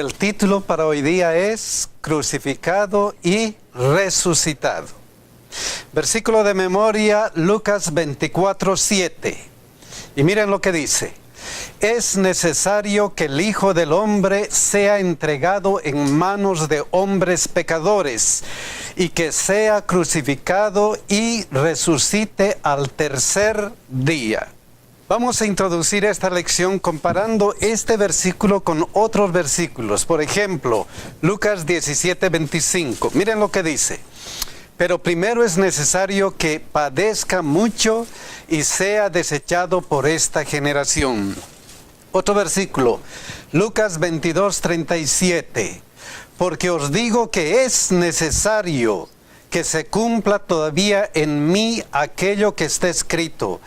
El título para hoy día es Crucificado y Resucitado. Versículo de memoria, Lucas 24:7. Y miren lo que dice. Es necesario que el Hijo del Hombre sea entregado en manos de hombres pecadores y que sea crucificado y resucite al tercer día. Vamos a introducir esta lección comparando este versículo con otros versículos. Por ejemplo, Lucas 17:25. Miren lo que dice. Pero primero es necesario que padezca mucho y sea desechado por esta generación. Otro versículo, Lucas 22:37. Porque os digo que es necesario que se cumpla todavía en mí aquello que está escrito.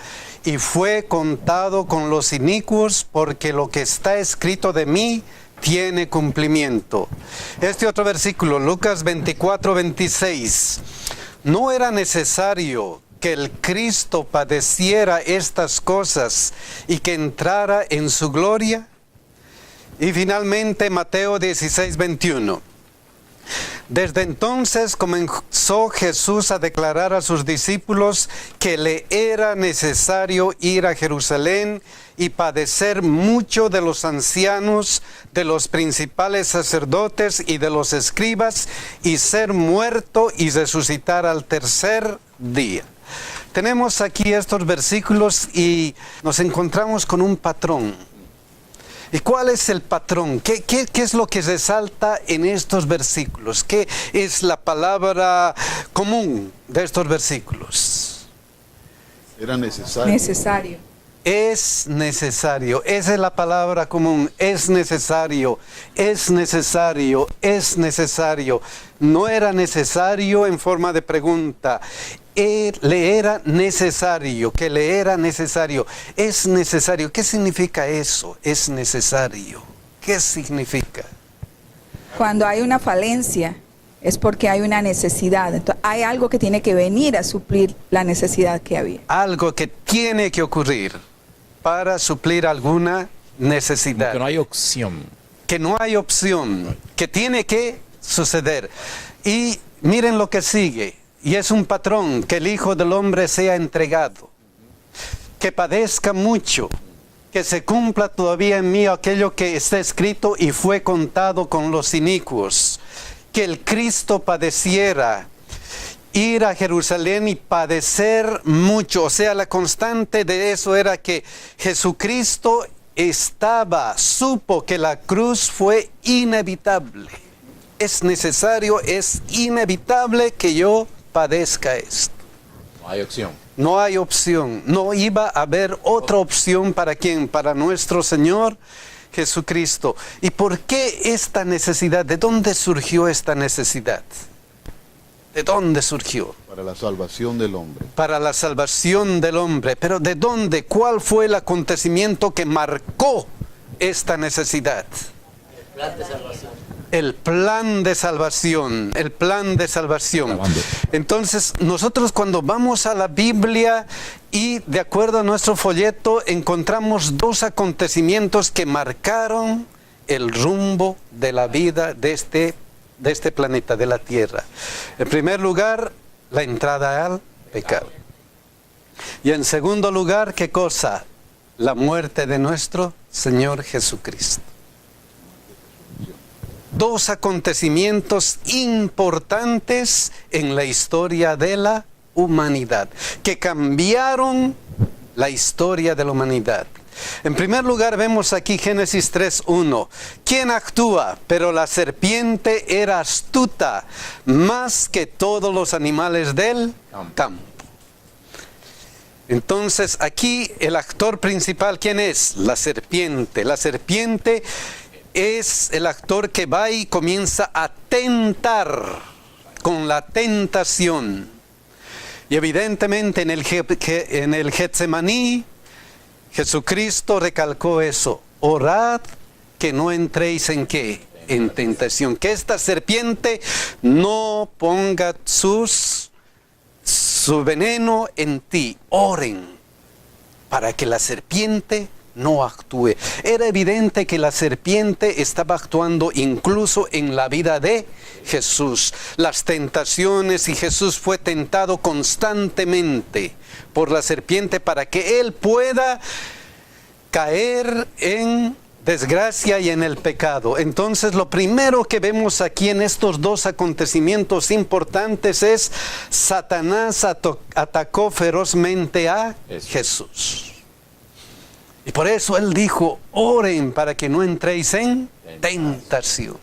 Y fue contado con los inicuos, porque lo que está escrito de mí tiene cumplimiento. Este otro versículo, Lucas 24:26. No era necesario que el Cristo padeciera estas cosas y que entrara en su gloria. Y finalmente Mateo 16:21. Desde entonces comenzó Jesús a declarar a sus discípulos que le era necesario ir a Jerusalén y padecer mucho de los ancianos, de los principales sacerdotes y de los escribas, y ser muerto y resucitar al tercer día. Tenemos aquí estos versículos y nos encontramos con un patrón. ¿Y cuál es el patrón? ¿Qué es lo que resalta en estos versículos? ¿Qué es la palabra común de estos versículos? Era necesario. Necesario. Es necesario. Esa es la palabra común. Es necesario. Es necesario. Es necesario. No era necesario en forma de pregunta. Le era necesario, que le era necesario. Es necesario. ¿Qué significa eso? Es necesario. ¿Qué significa? Cuando hay una falencia es porque hay una necesidad. Entonces, hay algo que tiene que venir a suplir la necesidad que había. Algo que tiene que ocurrir para suplir alguna necesidad. Que no hay opción. Que no hay opción. Que tiene que suceder. Y miren lo que sigue. Y es un patrón, que el Hijo del Hombre sea entregado, que padezca mucho, que se cumpla todavía en mí aquello que está escrito y fue contado con los inicuos, que el Cristo padeciera, ir a Jerusalén y padecer mucho. O sea, la constante de eso era que Jesucristo supo que la cruz fue inevitable. Es necesario, es inevitable que yo padezca esto. No hay opción. No hay opción. No iba a haber otra opción para quién, para nuestro Señor Jesucristo. ¿Y por qué esta necesidad? ¿De dónde surgió esta necesidad? ¿De dónde surgió? Para la salvación del hombre. Para la salvación del hombre. ¿Pero de dónde? ¿Cuál fue el acontecimiento que marcó esta necesidad? El plan de salvación. El plan de salvación, el plan de salvación. Entonces, nosotros cuando vamos a la Biblia y de acuerdo a nuestro folleto, encontramos dos acontecimientos que marcaron el rumbo de la vida de este planeta, de la Tierra. En primer lugar, la entrada al pecado. Y en segundo lugar, ¿qué cosa? La muerte de nuestro Señor Jesucristo. Dos acontecimientos importantes en la historia de la humanidad, que cambiaron la historia de la humanidad. En primer lugar, vemos aquí Génesis 3:1. ¿Quién actúa? Pero la serpiente era astuta, más que todos los animales del campo. Entonces, aquí el actor principal, ¿quién es? La serpiente. La serpiente es el actor que va y comienza a tentar con la tentación. Y evidentemente en el Getsemaní, Jesucristo recalcó eso. Orad que no entréis en ¿qué? En tentación. Que esta serpiente no ponga su veneno en ti. Oren para que la serpiente no actúe. Era evidente que la serpiente estaba actuando incluso en la vida de Jesús. Las tentaciones, y Jesús fue tentado constantemente por la serpiente para que él pueda caer en desgracia y en el pecado. Entonces, lo primero que vemos aquí en estos dos acontecimientos importantes es Satanás atacó ferozmente a Jesús. Y por eso él dijo, oren para que no entréis en tentación.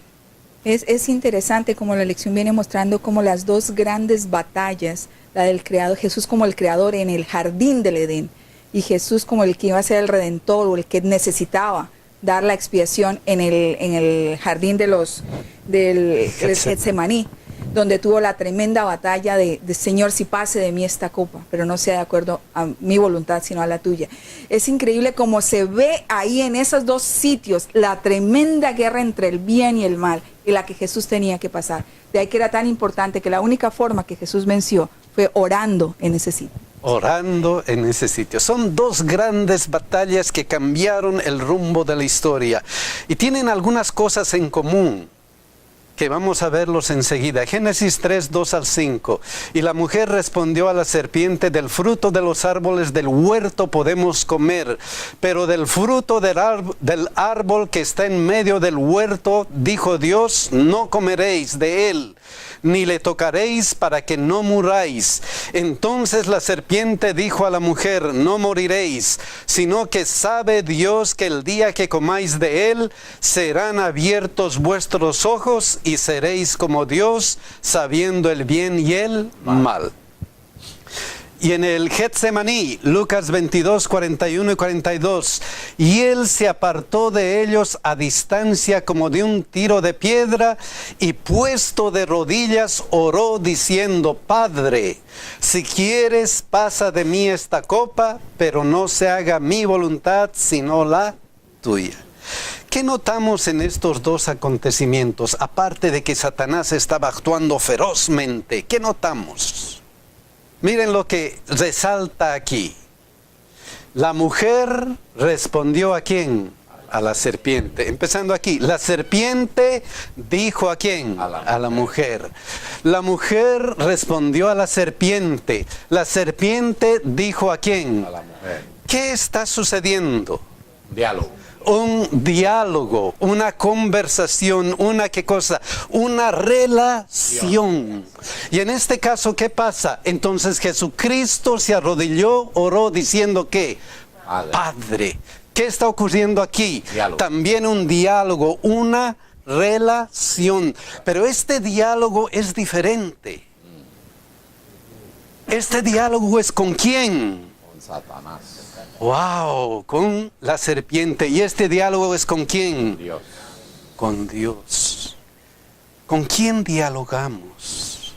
Es interesante como la lección viene mostrando como las dos grandes batallas, la del creador, Jesús como el creador en el jardín del Edén, y Jesús como el que iba a ser el redentor o el que necesitaba dar la expiación en el jardín del Getsemaní, donde tuvo la tremenda batalla de Señor, si pase de mí esta copa, pero no sea de acuerdo a mi voluntad, sino a la tuya. Es increíble cómo se ve ahí en esos dos sitios la tremenda guerra entre el bien y el mal, y la que Jesús tenía que pasar. De ahí que era tan importante que la única forma que Jesús venció fue orando en ese sitio. Orando en ese sitio. Son dos grandes batallas que cambiaron el rumbo de la historia y tienen algunas cosas en común que vamos a verlos enseguida. Génesis 3, 2 al 5. Y la mujer respondió a la serpiente, del fruto de los árboles del huerto podemos comer, pero del fruto del árbol que está en medio del huerto, dijo Dios, no comeréis de él, ni le tocaréis para que no muráis. Entonces la serpiente dijo a la mujer, no moriréis, sino que sabe Dios que el día que comáis de él, serán abiertos vuestros ojos y seréis como Dios, sabiendo el bien y el mal. Y en el Getsemaní, Lucas 22, 41 y 42, y él se apartó de ellos a distancia como de un tiro de piedra, y puesto de rodillas oró diciendo, Padre, si quieres pasa de mí esta copa, pero no se haga mi voluntad sino la tuya. ¿Qué notamos en estos dos acontecimientos? Aparte de que Satanás estaba actuando ferozmente, ¿qué notamos? Miren lo que resalta aquí. La mujer respondió ¿a quién? A la serpiente. Empezando aquí, la serpiente dijo ¿a quién? A la mujer. La mujer respondió a la serpiente. La serpiente dijo ¿a quién? A la mujer. ¿Qué está sucediendo? Diálogo. Un diálogo, una conversación, ¿qué cosa? Una relación. Y en este caso, ¿qué pasa? Entonces Jesucristo se arrodilló, oró diciendo ¿qué? Padre. ¿Qué está ocurriendo aquí? Diálogo. También un diálogo, una relación. Pero este diálogo es diferente. Este diálogo es ¿con quién? Con Satanás. ¡Wow! Con la serpiente. ¿Y este diálogo es con quién? Dios. Con Dios. ¿Con quién dialogamos?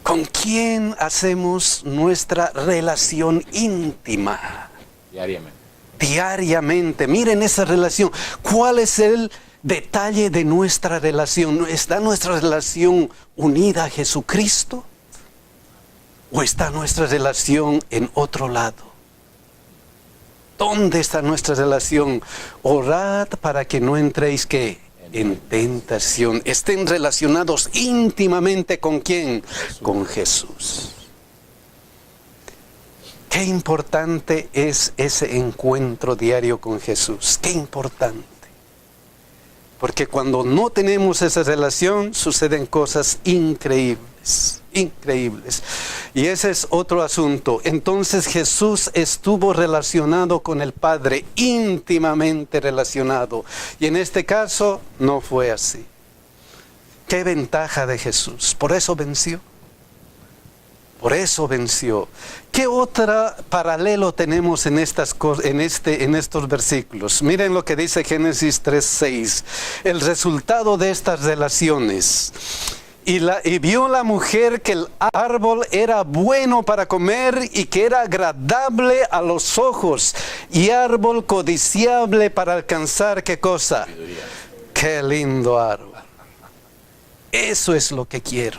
¿Con quién hacemos nuestra relación íntima? Diariamente. Diariamente. Miren esa relación. ¿Cuál es el detalle de nuestra relación? ¿Está nuestra relación unida a Jesucristo? ¿O está nuestra relación en otro lado? ¿Dónde está nuestra relación? Orad para que no entréis ¿qué? En tentación. Estén relacionados íntimamente ¿con quién? Con Jesús. Qué importante es ese encuentro diario con Jesús. Qué importante. Porque cuando no tenemos esa relación, suceden cosas increíbles. Increíbles. Y ese es otro asunto. Entonces Jesús estuvo relacionado con el Padre, íntimamente relacionado. Y en este caso no fue así. Qué ventaja de Jesús. Por eso venció. Por eso venció. ¿Qué otro paralelo tenemos en estos versículos? Miren lo que dice Génesis 3:6. El resultado de estas relaciones. Y vio la mujer que el árbol era bueno para comer y que era agradable a los ojos y árbol codiciable para alcanzar ¿qué cosa? Qué lindo árbol. Eso es lo que quiero.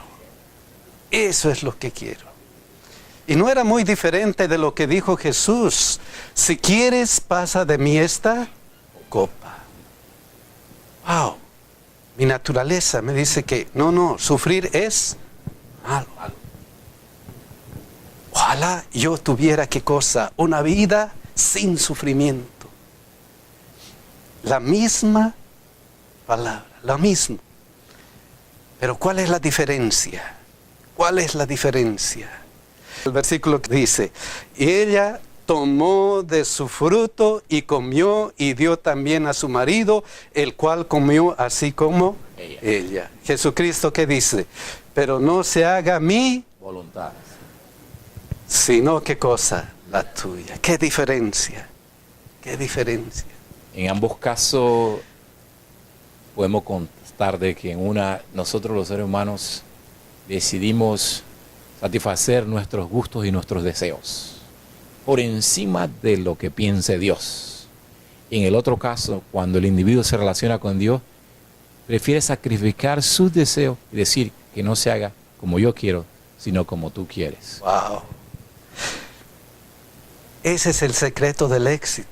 Eso es lo que quiero. Y no era muy diferente de lo que dijo Jesús. Si quieres, pasa de mí esta copa. Wow. Mi naturaleza me dice que no, sufrir es malo. Ojalá yo tuviera, ¿qué cosa? Una vida sin sufrimiento. La misma palabra, la misma. Pero ¿cuál es la diferencia? ¿Cuál es la diferencia? El versículo dice, y ella tomó de su fruto y comió y dio también a su marido, el cual comió así como ella. Jesucristo, ¿qué dice? Pero no se haga mi Voluntad. sino, ¿qué cosa? La tuya. ¿Qué diferencia? ¿Qué diferencia? En ambos casos podemos constar de que nosotros los seres humanos decidimos satisfacer nuestros gustos y nuestros deseos por encima de lo que piense Dios. Y en el otro caso, cuando el individuo se relaciona con Dios, prefiere sacrificar sus deseos y decir que no se haga como yo quiero, sino como tú quieres. Wow. Ese es el secreto del éxito.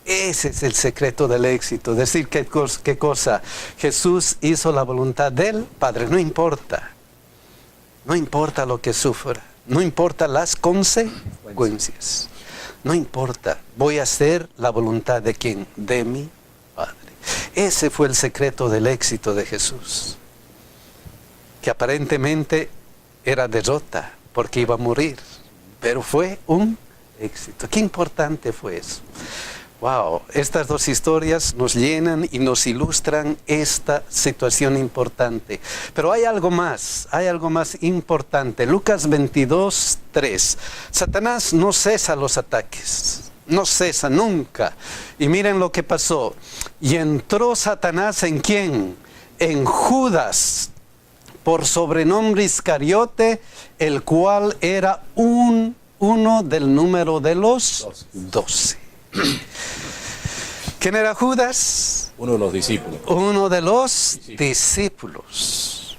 Ese es el secreto del éxito. Decir qué cosa. Jesús hizo la voluntad del Padre. No importa. No importa lo que sufra. No importa las consecuencias. No importa. Voy a hacer la voluntad de ¿quién? De mi Padre. Ese fue el secreto del éxito de Jesús. Que aparentemente era derrota porque iba a morir. Pero fue un éxito. Qué importante fue eso. Wow, estas dos historias nos llenan y nos ilustran esta situación importante. Pero hay algo más importante. Lucas 22:3. Satanás no cesa los ataques, no cesa nunca. Y miren lo que pasó. Y entró Satanás ¿en quién? En Judas, por sobrenombre Iscariote, el cual era uno del número de los 12. ¿Quién era Judas? Uno de los discípulos. Uno de los discípulos.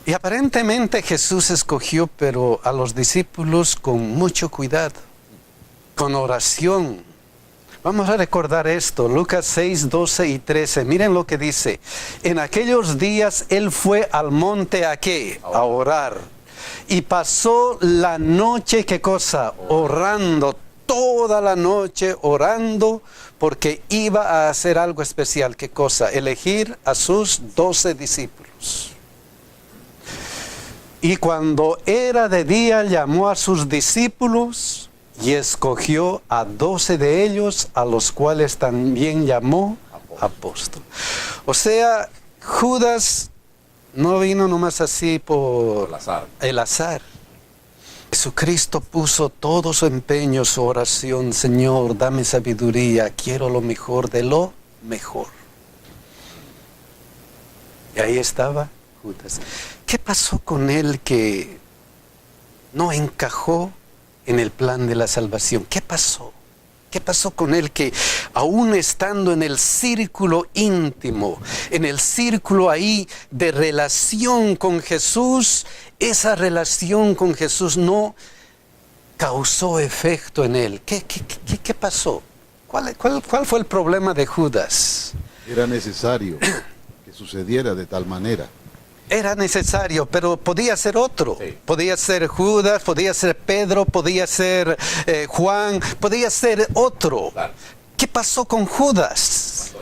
Y aparentemente Jesús escogió, pero a los discípulos con mucho cuidado, con oración. Vamos a recordar esto, Lucas 6, 12 y 13. Miren lo que dice. En aquellos días él fue al monte ¿a qué? A orar. Y pasó la noche, ¿qué cosa? Orando. Toda la noche orando porque iba a hacer algo especial. ¿Qué cosa? Elegir a sus 12 discípulos. Y cuando era de día llamó a sus discípulos y escogió a 12 de ellos, a los cuales también llamó apóstol. O sea, Judas no vino nomás así por el azar. Jesucristo puso todo su empeño, su oración. Señor, dame sabiduría, quiero lo mejor de lo mejor. Y ahí estaba Judas. ¿Qué pasó con él que no encajó en el plan de la salvación? ¿Qué pasó? ¿Qué pasó con él que aún estando en el círculo íntimo, en el círculo ahí de relación con Jesús, esa relación con Jesús no causó efecto en él? ¿Qué pasó? ¿Cuál fue el problema de Judas? Era necesario que sucediera de tal manera. Era necesario, pero podía ser otro. Sí. Podía ser Judas, podía ser Pedro, podía ser Juan, podía ser otro. Claro. ¿Qué pasó con Judas?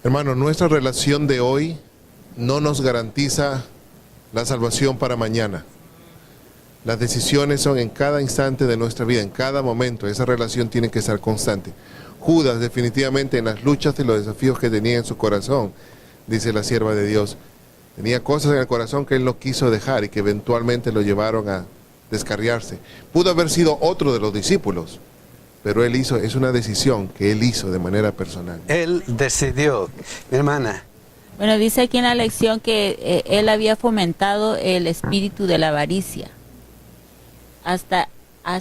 Hermano, nuestra relación de hoy no nos garantiza la salvación para mañana. Las decisiones son en cada instante de nuestra vida, en cada momento. Esa relación tiene que ser constante. Judas, definitivamente, en las luchas y los desafíos que tenía en su corazón, dice la sierva de Dios, tenía cosas en el corazón que él no quiso dejar y que eventualmente lo llevaron a descarriarse. Pudo haber sido otro de los discípulos, pero es una decisión que él hizo de manera personal. Él decidió. Mi hermana. Bueno, dice aquí en la lección que él había fomentado el espíritu de la avaricia hasta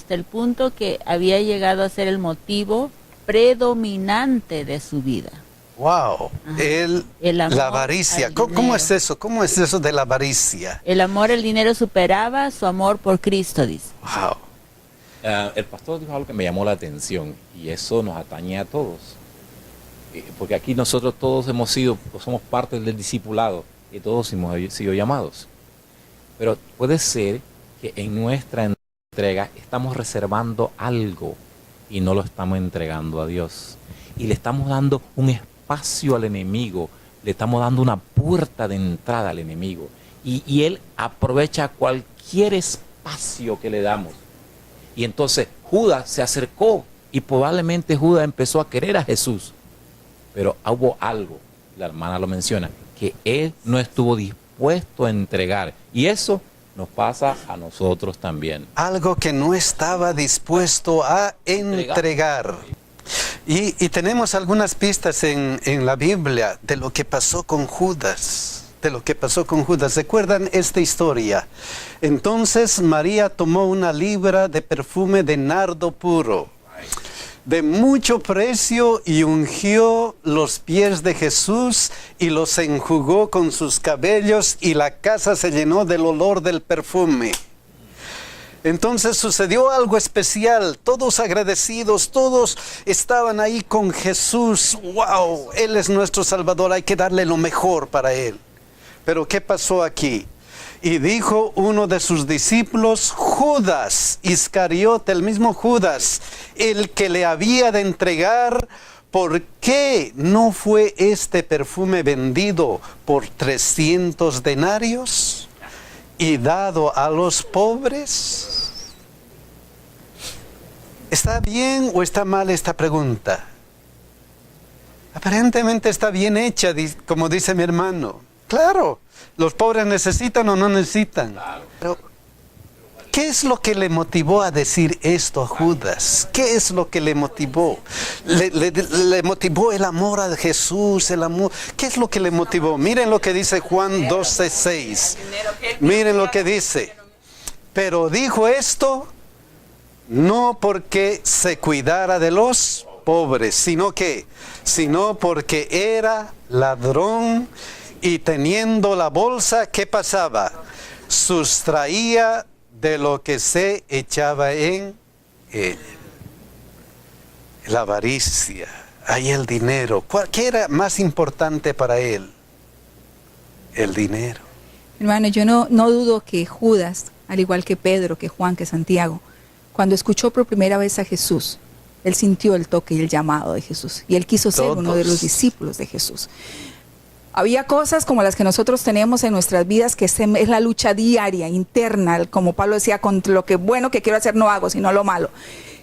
el punto que había llegado a ser el motivo predominante de su vida. Wow, El amor la avaricia. al ¿Cómo dinero. es eso? ¿Cómo es eso de la avaricia? El amor al dinero superaba su amor por Cristo, dice. Wow. El pastor dijo algo que me llamó la atención y eso nos atañe a todos. Porque aquí nosotros todos hemos sido, o somos parte del discipulado y todos hemos sido llamados. Pero puede ser que en nuestra entrega estamos reservando algo y no lo estamos entregando a Dios. Y le estamos dando un espacio al enemigo, le estamos dando una puerta de entrada al enemigo. Y él aprovecha cualquier espacio que le damos. Y entonces Judas se acercó y probablemente Judas empezó a querer a Jesús. Pero hubo algo, la hermana lo menciona, que él no estuvo dispuesto a entregar. Y eso nos pasa a nosotros también. Algo que no estaba dispuesto a entregar. Y tenemos algunas pistas en la Biblia de lo que pasó con Judas. De lo que pasó con Judas. ¿Recuerdan esta historia? Entonces María tomó una libra de perfume de nardo puro, de mucho precio, y ungió los pies de Jesús y los enjugó con sus cabellos, y la casa se llenó del olor del perfume. Entonces sucedió algo especial, todos agradecidos, todos estaban ahí con Jesús. ¡Wow! Él es nuestro Salvador, hay que darle lo mejor para Él. Pero ¿qué pasó aquí? Y dijo uno de sus discípulos, Judas Iscariote, el mismo Judas, el que le había de entregar, ¿por qué no fue este perfume vendido por 300 denarios y dado a los pobres? ¿Está bien o está mal esta pregunta? Aparentemente está bien hecha, como dice mi hermano. Claro, los pobres necesitan o no necesitan. Pero, ¿qué es lo que le motivó a decir esto a Judas? ¿Qué es lo que le motivó? Le motivó el amor a Jesús, el amor. ¿Qué es lo que le motivó? Miren lo que dice Juan 12:6. Miren lo que dice. Pero dijo esto no porque se cuidara de los pobres, sino porque era ladrón. Y teniendo la bolsa, ¿qué pasaba? Sustraía de lo que se echaba en él. La avaricia, ahí el dinero. ¿Qué era más importante para él? El dinero. Hermano, yo no dudo que Judas, al igual que Pedro, que Juan, que Santiago, cuando escuchó por primera vez a Jesús, él sintió el toque y el llamado de Jesús. Y él quiso ser uno de los discípulos de Jesús. Había cosas como las que nosotros tenemos en nuestras vidas, que es la lucha diaria, interna, como Pablo decía, con lo que bueno que quiero hacer no hago, sino lo malo.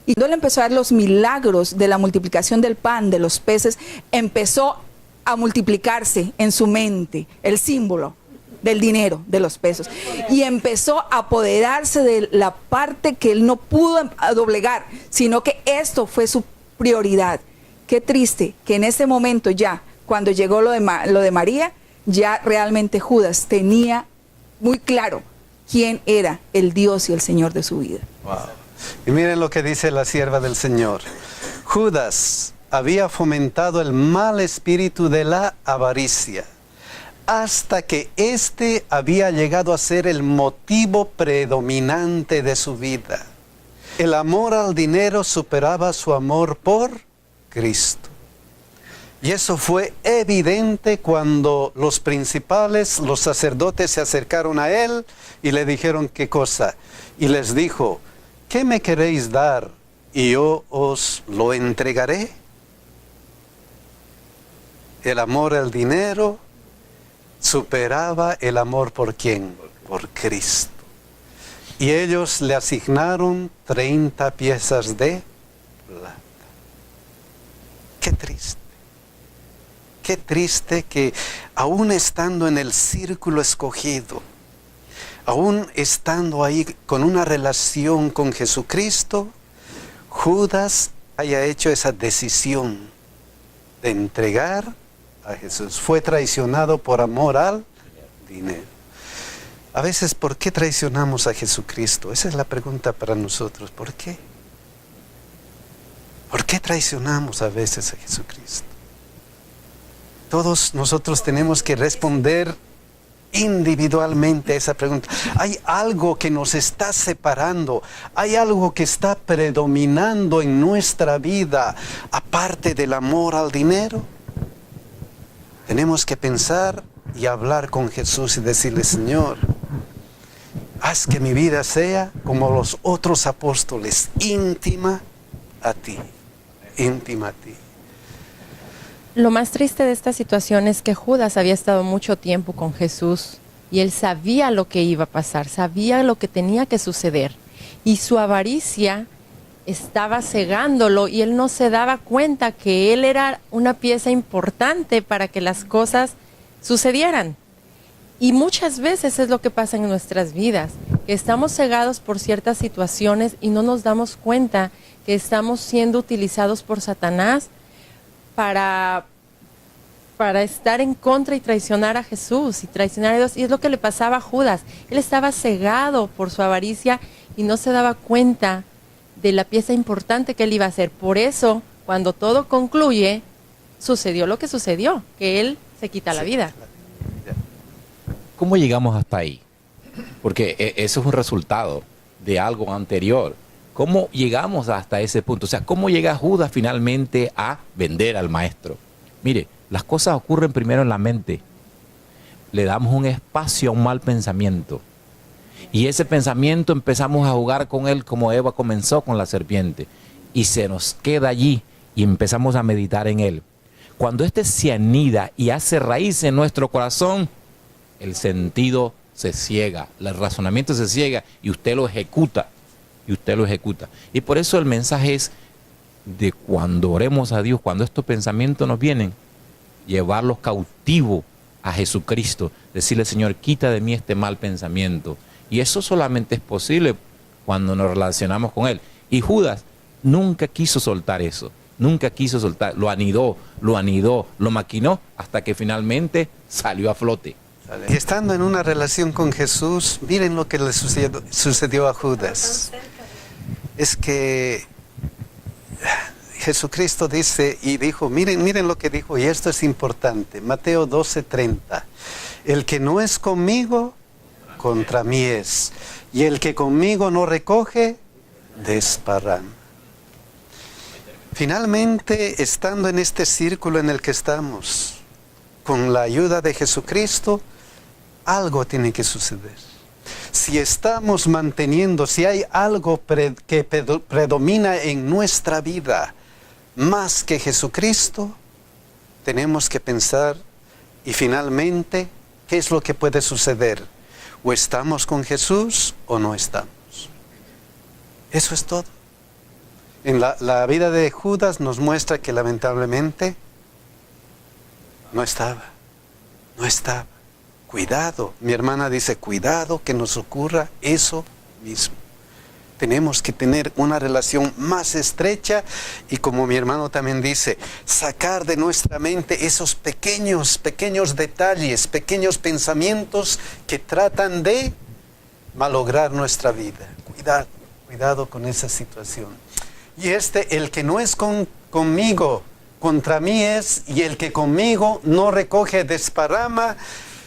Y cuando él empezó a ver los milagros de la multiplicación del pan, de los peces, empezó a multiplicarse en su mente el símbolo del dinero, de los pesos. Y empezó a apoderarse de la parte que él no pudo doblegar, sino que esto fue su prioridad. Qué triste que en ese momento ya, cuando llegó lo de María, ya realmente Judas tenía muy claro quién era el Dios y el Señor de su vida. Wow. Y miren lo que dice la sierva del Señor. Judas había fomentado el mal espíritu de la avaricia, hasta que éste había llegado a ser el motivo predominante de su vida. El amor al dinero superaba su amor por Cristo. Y eso fue evidente cuando los principales, los sacerdotes, se acercaron a él y le dijeron qué cosa. Y les dijo, ¿qué me queréis dar? Y yo os lo entregaré. El amor al dinero superaba el amor ¿por quién? Por Cristo. Y ellos le asignaron 30 piezas de plata. Qué triste. Qué triste que aún estando en el círculo escogido, aún estando ahí con una relación con Jesucristo, Judas haya hecho esa decisión de entregar a Jesús. Fue traicionado por amor al dinero. A veces, ¿por qué traicionamos a Jesucristo? Esa es la pregunta para nosotros. ¿Por qué? ¿Por qué traicionamos a veces a Jesucristo? todos nosotros tenemos que responder individualmente a esa pregunta. ¿Hay algo que nos está separando? ¿Hay algo que está predominando en nuestra vida aparte del amor al dinero? Tenemos que pensar y hablar con Jesús y decirle: Señor, haz que mi vida sea como los otros apóstoles, íntima a ti, íntima a ti. Lo más triste de esta situación es que Judas había estado mucho tiempo con Jesús y él sabía lo que iba a pasar, sabía lo que tenía que suceder. Y su avaricia estaba cegándolo y él no se daba cuenta que él era una pieza importante para que las cosas sucedieran. Y muchas veces es lo que pasa en nuestras vidas, que estamos cegados por ciertas situaciones y no nos damos cuenta que estamos siendo utilizados por Satanás para estar en contra y traicionar a Jesús y traicionar a Dios. Y es lo que le pasaba a Judas. Él estaba cegado por su avaricia y no se daba cuenta de la pieza importante que él iba a hacer. Por eso, cuando todo concluye, sucedió lo que sucedió, que él se quita la vida. ¿Cómo llegamos hasta ahí? Porque eso es un resultado de algo anterior. ¿Cómo llegamos hasta ese punto? O sea, ¿cómo llega Judas finalmente a vender al maestro? Mire, las cosas ocurren primero en la mente. Le damos un espacio a un mal pensamiento. Y ese pensamiento empezamos a jugar con él como Eva comenzó con la serpiente. Y se nos queda allí y empezamos a meditar en él. Cuando este se anida y hace raíz en nuestro corazón, el sentido se ciega, el razonamiento se ciega y usted lo ejecuta. Y por eso el mensaje es de cuando oremos a Dios, cuando estos pensamientos nos vienen, llevarlos cautivos a Jesucristo, decirle: Señor, quita de mí este mal pensamiento. Y eso solamente es posible cuando nos relacionamos con Él. Y Judas nunca quiso soltar eso, lo anidó, lo maquinó hasta que finalmente salió a flote. Y estando en una relación con Jesús, miren lo que le sucedió a Judas. Es que Jesucristo dice y dijo, miren lo que dijo, y esto es importante, Mateo 12:30. El que no es conmigo, contra mí es, y el que conmigo no recoge, desparrama. Finalmente, estando en este círculo en el que estamos, con la ayuda de Jesucristo, algo tiene que suceder. Si estamos manteniendo, si hay algo que predomina en nuestra vida más que Jesucristo, tenemos que pensar y finalmente, ¿qué es lo que puede suceder? O estamos con Jesús o no estamos. Eso es todo. En la vida de Judas nos muestra que lamentablemente no estaba. Cuidado, mi hermana dice, cuidado que nos ocurra eso mismo. Tenemos que tener una relación más estrecha y, como mi hermano también dice, sacar de nuestra mente esos pequeños detalles, pequeños pensamientos que tratan de malograr nuestra vida. Cuidado con esa situación. Y el que no es conmigo, contra mí es, y el que conmigo no recoge, desparrama,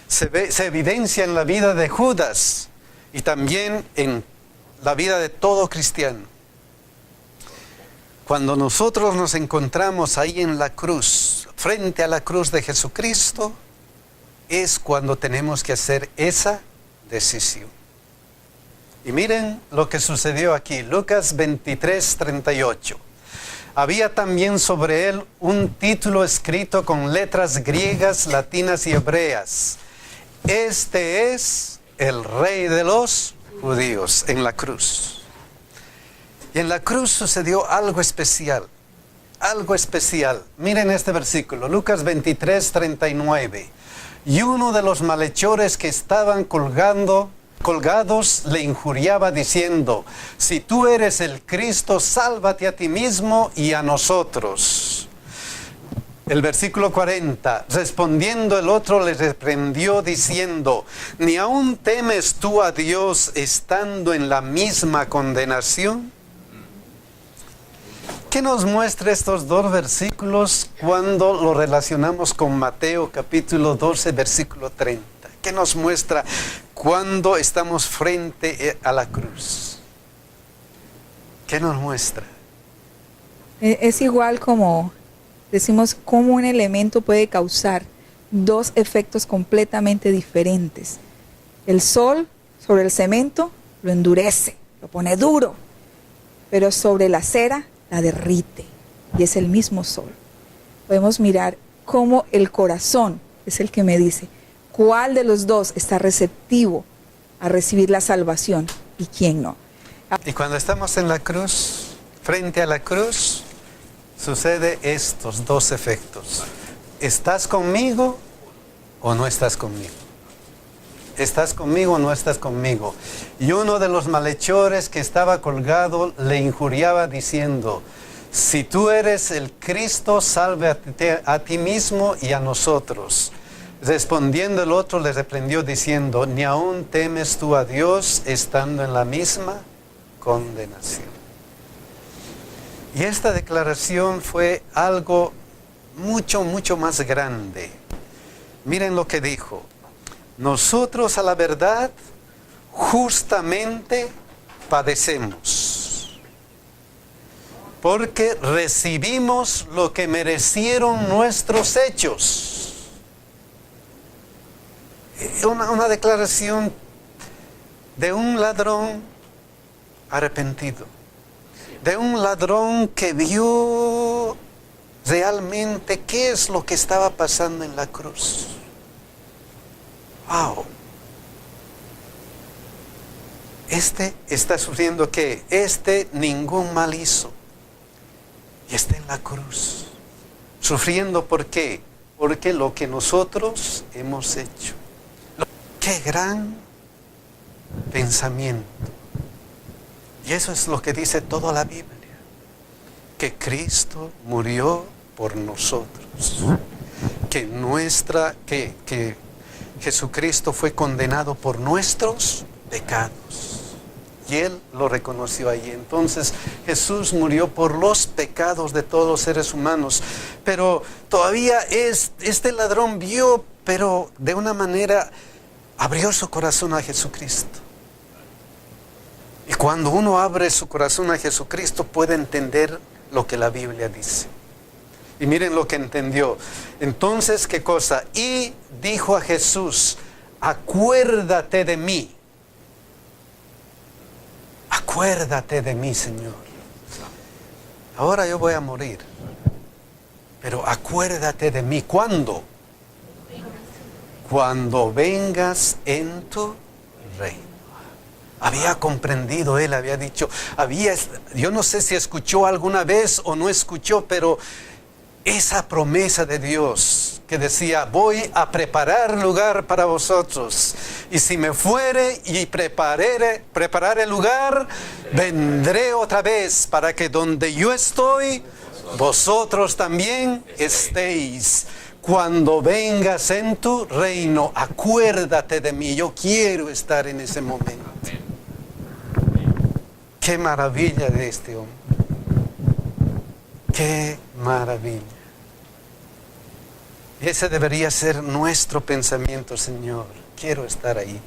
se evidencia en la vida de Judas y también en la vida de todo cristiano. Cuando nosotros nos encontramos ahí en la cruz, frente a la cruz de Jesucristo, es cuando tenemos que hacer esa decisión. Y miren lo que sucedió aquí, Lucas 23:38. Había también sobre él un título escrito con letras griegas, latinas y hebreas. Este es el Rey de los Judíos, en la cruz. Y en la cruz sucedió algo especial. Miren este versículo, Lucas 23:39. Y uno de los malhechores que estaban colgados le injuriaba diciendo: si tú eres el Cristo, sálvate a ti mismo y a nosotros. El versículo 40, respondiendo el otro le reprendió diciendo: ¿ni aún temes tú a Dios estando en la misma condenación? ¿Qué nos muestra estos dos versículos cuando lo relacionamos con Mateo capítulo 12, versículo 30? ¿Qué nos muestra cuando estamos frente a la cruz? ¿Qué nos muestra? Es igual como decimos cómo un elemento puede causar dos efectos completamente diferentes. El sol sobre el cemento lo endurece, lo pone duro, pero sobre la cera la derrite, y es el mismo sol. Podemos mirar cómo el corazón es el que me dice cuál de los dos está receptivo a recibir la salvación y quién no. Y cuando estamos en la cruz, frente a la cruz, sucede estos dos efectos. ¿Estás conmigo o no estás conmigo? ¿Estás conmigo o no estás conmigo? Y uno de los malhechores que estaba colgado le injuriaba diciendo: si tú eres el Cristo, salve a ti mismo y a nosotros. Respondiendo el otro le reprendió diciendo: ¿ni aún temes tú a Dios estando en la misma condenación? Y esta declaración fue algo mucho, mucho más grande. Miren lo que dijo: nosotros a la verdad justamente padecemos, porque recibimos lo que merecieron nuestros hechos. Una declaración de un ladrón arrepentido, de un ladrón que vio realmente qué es lo que estaba pasando en la cruz. ¡Wow! Este está sufriendo ¿qué? Ningún mal hizo. Y está en la cruz. Sufriendo ¿por qué? Porque lo que nosotros hemos hecho. ¡Qué gran pensamiento! Y eso es lo que dice toda la Biblia. Que Cristo murió por nosotros. Que Jesucristo fue condenado por nuestros pecados. Y Él lo reconoció allí. Entonces Jesús murió por los pecados de todos los seres humanos. Pero todavía este ladrón vio, pero de una manera abrió su corazón a Jesucristo. Y cuando uno abre su corazón a Jesucristo puede entender lo que la Biblia dice. Y miren lo que entendió. Entonces, ¿qué cosa? Y dijo a Jesús: acuérdate de mí. Acuérdate de mí, Señor. Ahora yo voy a morir. Pero acuérdate de mí. ¿Cuándo? Cuando vengas en tu reino. Había comprendido él, había dicho, yo no sé si escuchó alguna vez o no escuchó, pero esa promesa de Dios que decía: voy a preparar lugar para vosotros, y si me fuere y prepararé el lugar, vendré otra vez para que donde yo estoy, vosotros también estéis. Cuando vengas en tu reino, acuérdate de mí. Yo quiero estar en ese momento. Qué maravilla de este hombre. Qué maravilla. Y ese debería ser nuestro pensamiento, Señor. Quiero estar ahí.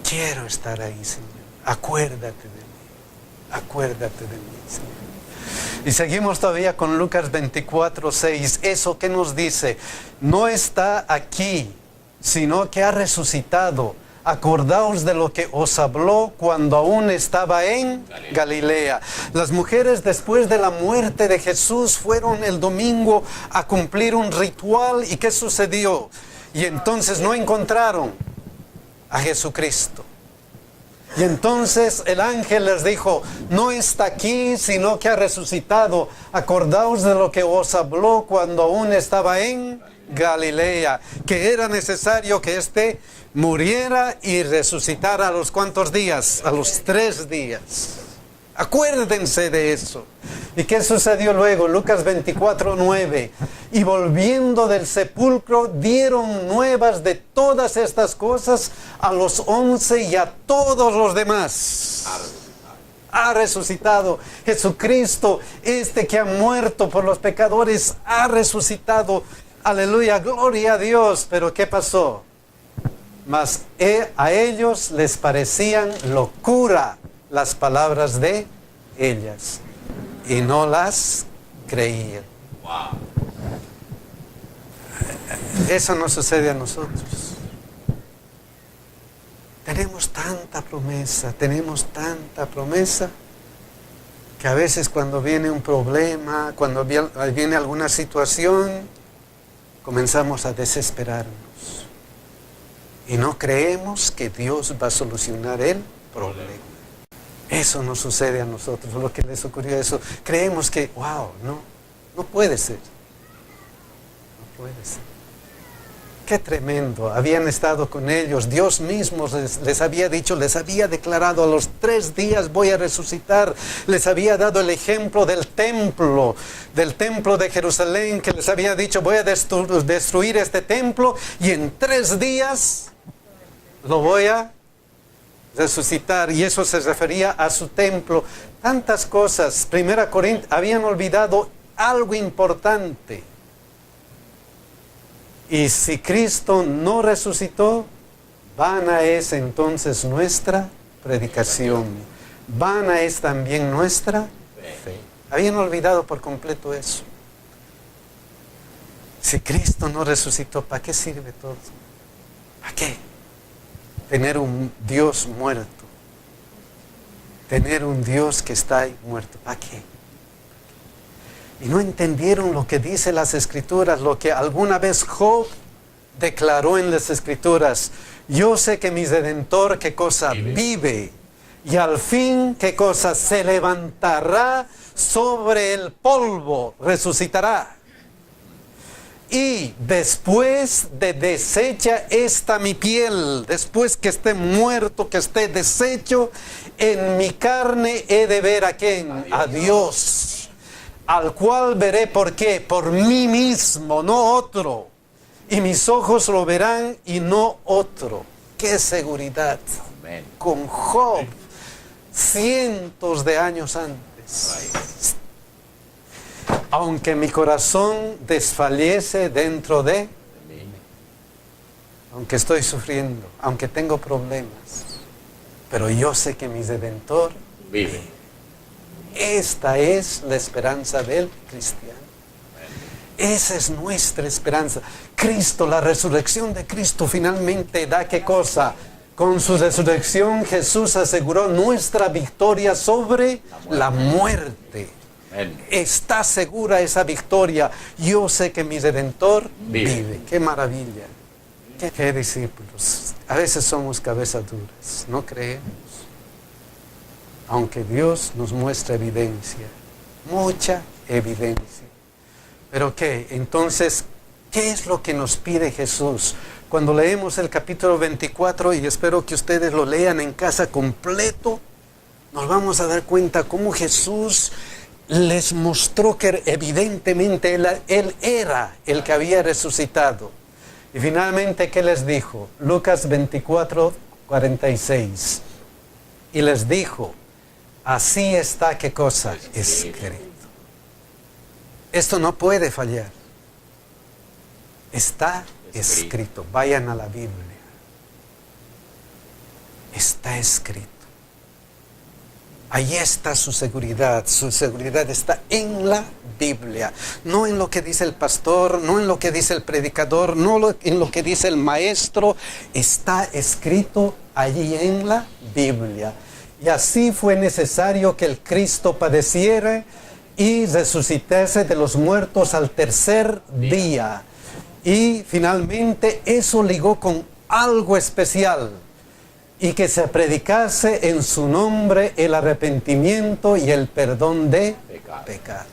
Quiero estar ahí, Señor. Acuérdate de mí. Acuérdate de mí, Señor. Y seguimos todavía con Lucas 24:6. Eso que nos dice: no está aquí, sino que ha resucitado. Acordaos de lo que os habló cuando aún estaba en Galilea. Las mujeres, después de la muerte de Jesús, fueron el domingo a cumplir un ritual. ¿Y qué sucedió? Y entonces no encontraron a Jesucristo. Y entonces el ángel les dijo: no está aquí, sino que ha resucitado. Acordaos de lo que os habló cuando aún estaba en Galilea, que era necesario que éste muriera y resucitara a los ¿cuántos días? A los 3 días. Acuérdense de eso. ¿Y qué sucedió luego? Lucas 24:9. Y volviendo del sepulcro, dieron nuevas de todas estas cosas a los 11 y a todos los demás. ha resucitado. Jesucristo, este que ha muerto por los pecadores, ha resucitado. Aleluya, gloria a Dios. Pero ¿qué pasó? Mas a ellos les parecían locura las palabras de ellas y no las creían. Eso no sucede a nosotros. Tenemos tanta promesa que a veces cuando viene un problema, cuando viene alguna situación, comenzamos a desesperarnos y no creemos que Dios va a solucionar el problema. Eso no sucede a nosotros. Lo que les ocurrió eso, creemos que, wow, no puede ser. No puede ser. Qué tremendo. Habían estado con ellos. Dios mismo les había dicho, les había declarado: a los 3 días voy a resucitar. Les había dado el ejemplo del templo de Jerusalén, que les había dicho: voy a destruir este templo y en 3 días lo voy a resucitar. Y eso se refería a su templo. Tantas cosas. 1 Corintios, habían olvidado algo importante. Y si Cristo no resucitó, vana es entonces nuestra predicación. Vana es también nuestra fe. Habían olvidado por completo eso. Si Cristo no resucitó, ¿para qué sirve todo? ¿Para qué? Tener un Dios muerto. Tener un Dios que está ahí muerto. ¿Para qué? Y no entendieron lo que dice las Escrituras, lo que alguna vez Job declaró en las Escrituras. Yo sé que mi Redentor, ¿qué cosa? Vive. Y al fin, ¿qué cosa? Se levantará sobre el polvo, resucitará. Y después de deshecha esta mi piel, después que esté muerto, que esté deshecho, en mi carne he de ver ¿a quién? A Dios. Al cual veré, ¿por qué? Por mí mismo, no otro. Y mis ojos lo verán y no otro. ¡Qué seguridad! Amén. Con Job, cientos de años antes. Aunque mi corazón desfallece dentro de mí, aunque estoy sufriendo, aunque tengo problemas, pero yo sé que mi Redentor vive. Esta es la esperanza del cristiano. Esa es nuestra esperanza. Cristo, la resurrección de Cristo finalmente da ¿qué cosa? Con su resurrección Jesús aseguró nuestra victoria sobre la muerte. Está segura esa victoria. Yo sé que mi Redentor vive. ¡Qué maravilla! ¿Qué discípulos? A veces somos cabezas duras, ¿no creemos? Aunque Dios nos muestra evidencia, mucha evidencia. ¿Pero qué? Entonces, ¿qué es lo que nos pide Jesús? Cuando leemos el capítulo 24, y espero que ustedes lo lean en casa completo, nos vamos a dar cuenta cómo Jesús les mostró que evidentemente Él era el que había resucitado. Y finalmente, ¿qué les dijo? Lucas 24, 46. Y les dijo: así está, ¿qué cosa? Escrito. Esto no puede fallar. Está escrito. Vayan a la Biblia. Está escrito. Ahí está su seguridad. Su seguridad está en la Biblia. No en lo que dice el pastor, no en lo que dice el predicador, no en lo que dice el maestro. Está escrito allí en la Biblia. Y así fue necesario que el Cristo padeciera y resucitase de los muertos al 3er día. Y finalmente eso ligó con algo especial. Y que se predicase en su nombre el arrepentimiento y el perdón de pecados.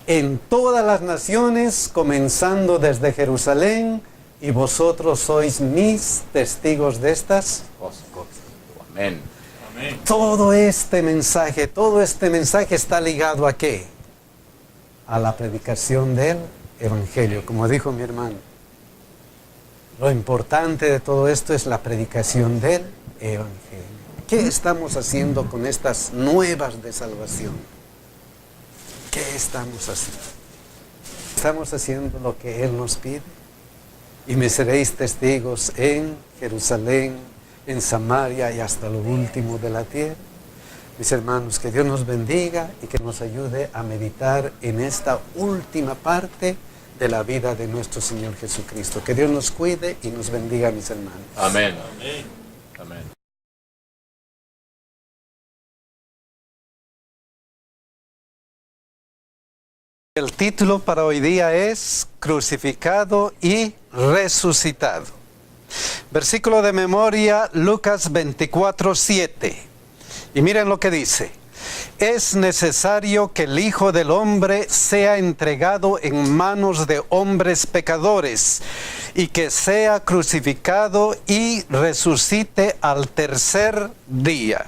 En todas las naciones, comenzando desde Jerusalén, y vosotros sois mis testigos de estas cosas. Amén. Todo este mensaje está ligado ¿a qué? A la predicación del Evangelio, como dijo mi hermano. Lo importante de todo esto es la predicación del Evangelio. ¿Qué estamos haciendo con estas nuevas de salvación? ¿Qué estamos haciendo? ¿Estamos haciendo lo que Él nos pide? Y me seréis testigos en Jerusalén, en Samaria y hasta lo último de la tierra. Mis hermanos, que Dios nos bendiga y que nos ayude a meditar en esta última parte de la vida de nuestro Señor Jesucristo. Que Dios nos cuide y nos bendiga, mis hermanos. Amén. Amén. El título para hoy día es Crucificado y Resucitado. Versículo de memoria, Lucas 24:7. Y miren lo que dice. Es necesario que el Hijo del Hombre sea entregado en manos de hombres pecadores y que sea crucificado y resucite al tercer día.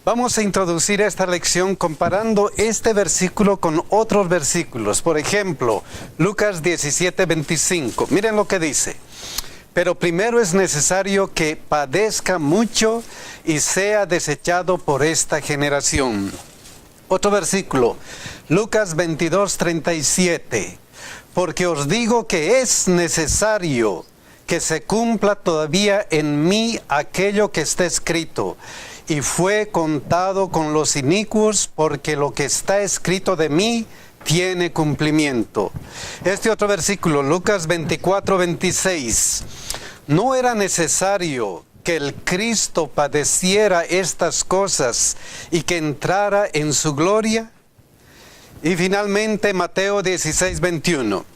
Vamos a introducir esta lección comparando este versículo con otros versículos. Por ejemplo, Lucas 17:25. Miren lo que dice. Pero primero es necesario que padezca mucho y sea desechado por esta generación. Otro versículo, Lucas 22:37. Porque os digo que es necesario que se cumpla todavía en mí aquello que está escrito. Y fue contado con los inicuos, porque lo que está escrito de mí tiene cumplimiento. Este otro versículo, Lucas 24:26. No era necesario que el Cristo padeciera estas cosas y que entrara en su gloria. Y finalmente Mateo 16:21.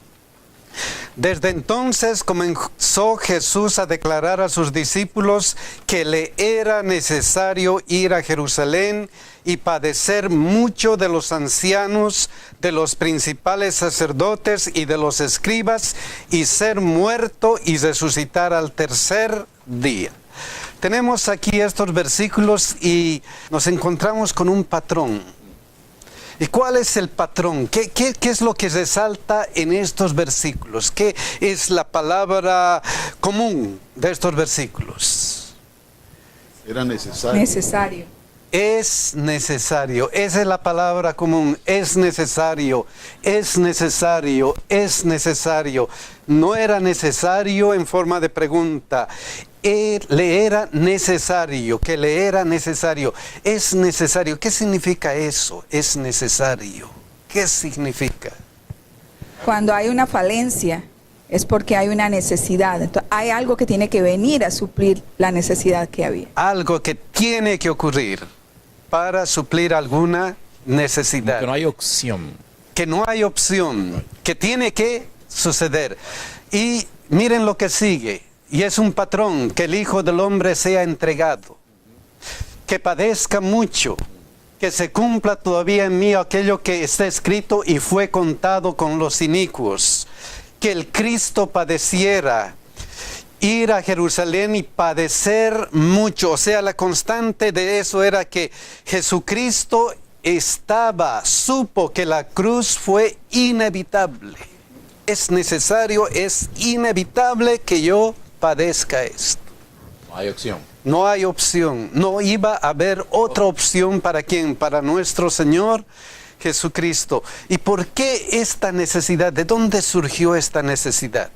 Desde entonces comenzó Jesús a declarar a sus discípulos que le era necesario ir a Jerusalén y padecer mucho de los ancianos, de los principales sacerdotes y de los escribas, y ser muerto y resucitar al tercer día. Tenemos aquí estos versículos y nos encontramos con un patrón. ¿Y cuál es el patrón? ¿Qué es lo que resalta en estos versículos? ¿Qué es la palabra común de estos versículos? Era necesario. Necesario. Es necesario. Esa es la palabra común. Es necesario. Es necesario. Es necesario. No era necesario en forma de pregunta. Le era necesario, que le era necesario. Es necesario. ¿Qué significa eso? Es necesario. ¿Qué significa? Cuando hay una falencia es porque hay una necesidad. Entonces, hay algo que tiene que venir a suplir la necesidad que había. Algo que tiene que ocurrir para suplir alguna necesidad. Que no hay opción. Que no hay opción. Que tiene que suceder. Y miren lo que sigue. Y es un patrón, que el Hijo del Hombre sea entregado, que padezca mucho, que se cumpla todavía en mí aquello que está escrito y fue contado con los inicuos, que el Cristo padeciera, ir a Jerusalén y padecer mucho. O sea, la constante de eso era que Jesucristo supo que la cruz fue inevitable. Es necesario, es inevitable que yo padezca esto. No hay opción. No hay opción. No iba a haber otra opción para quién, para nuestro Señor Jesucristo. ¿Y por qué esta necesidad? ¿De dónde surgió esta necesidad?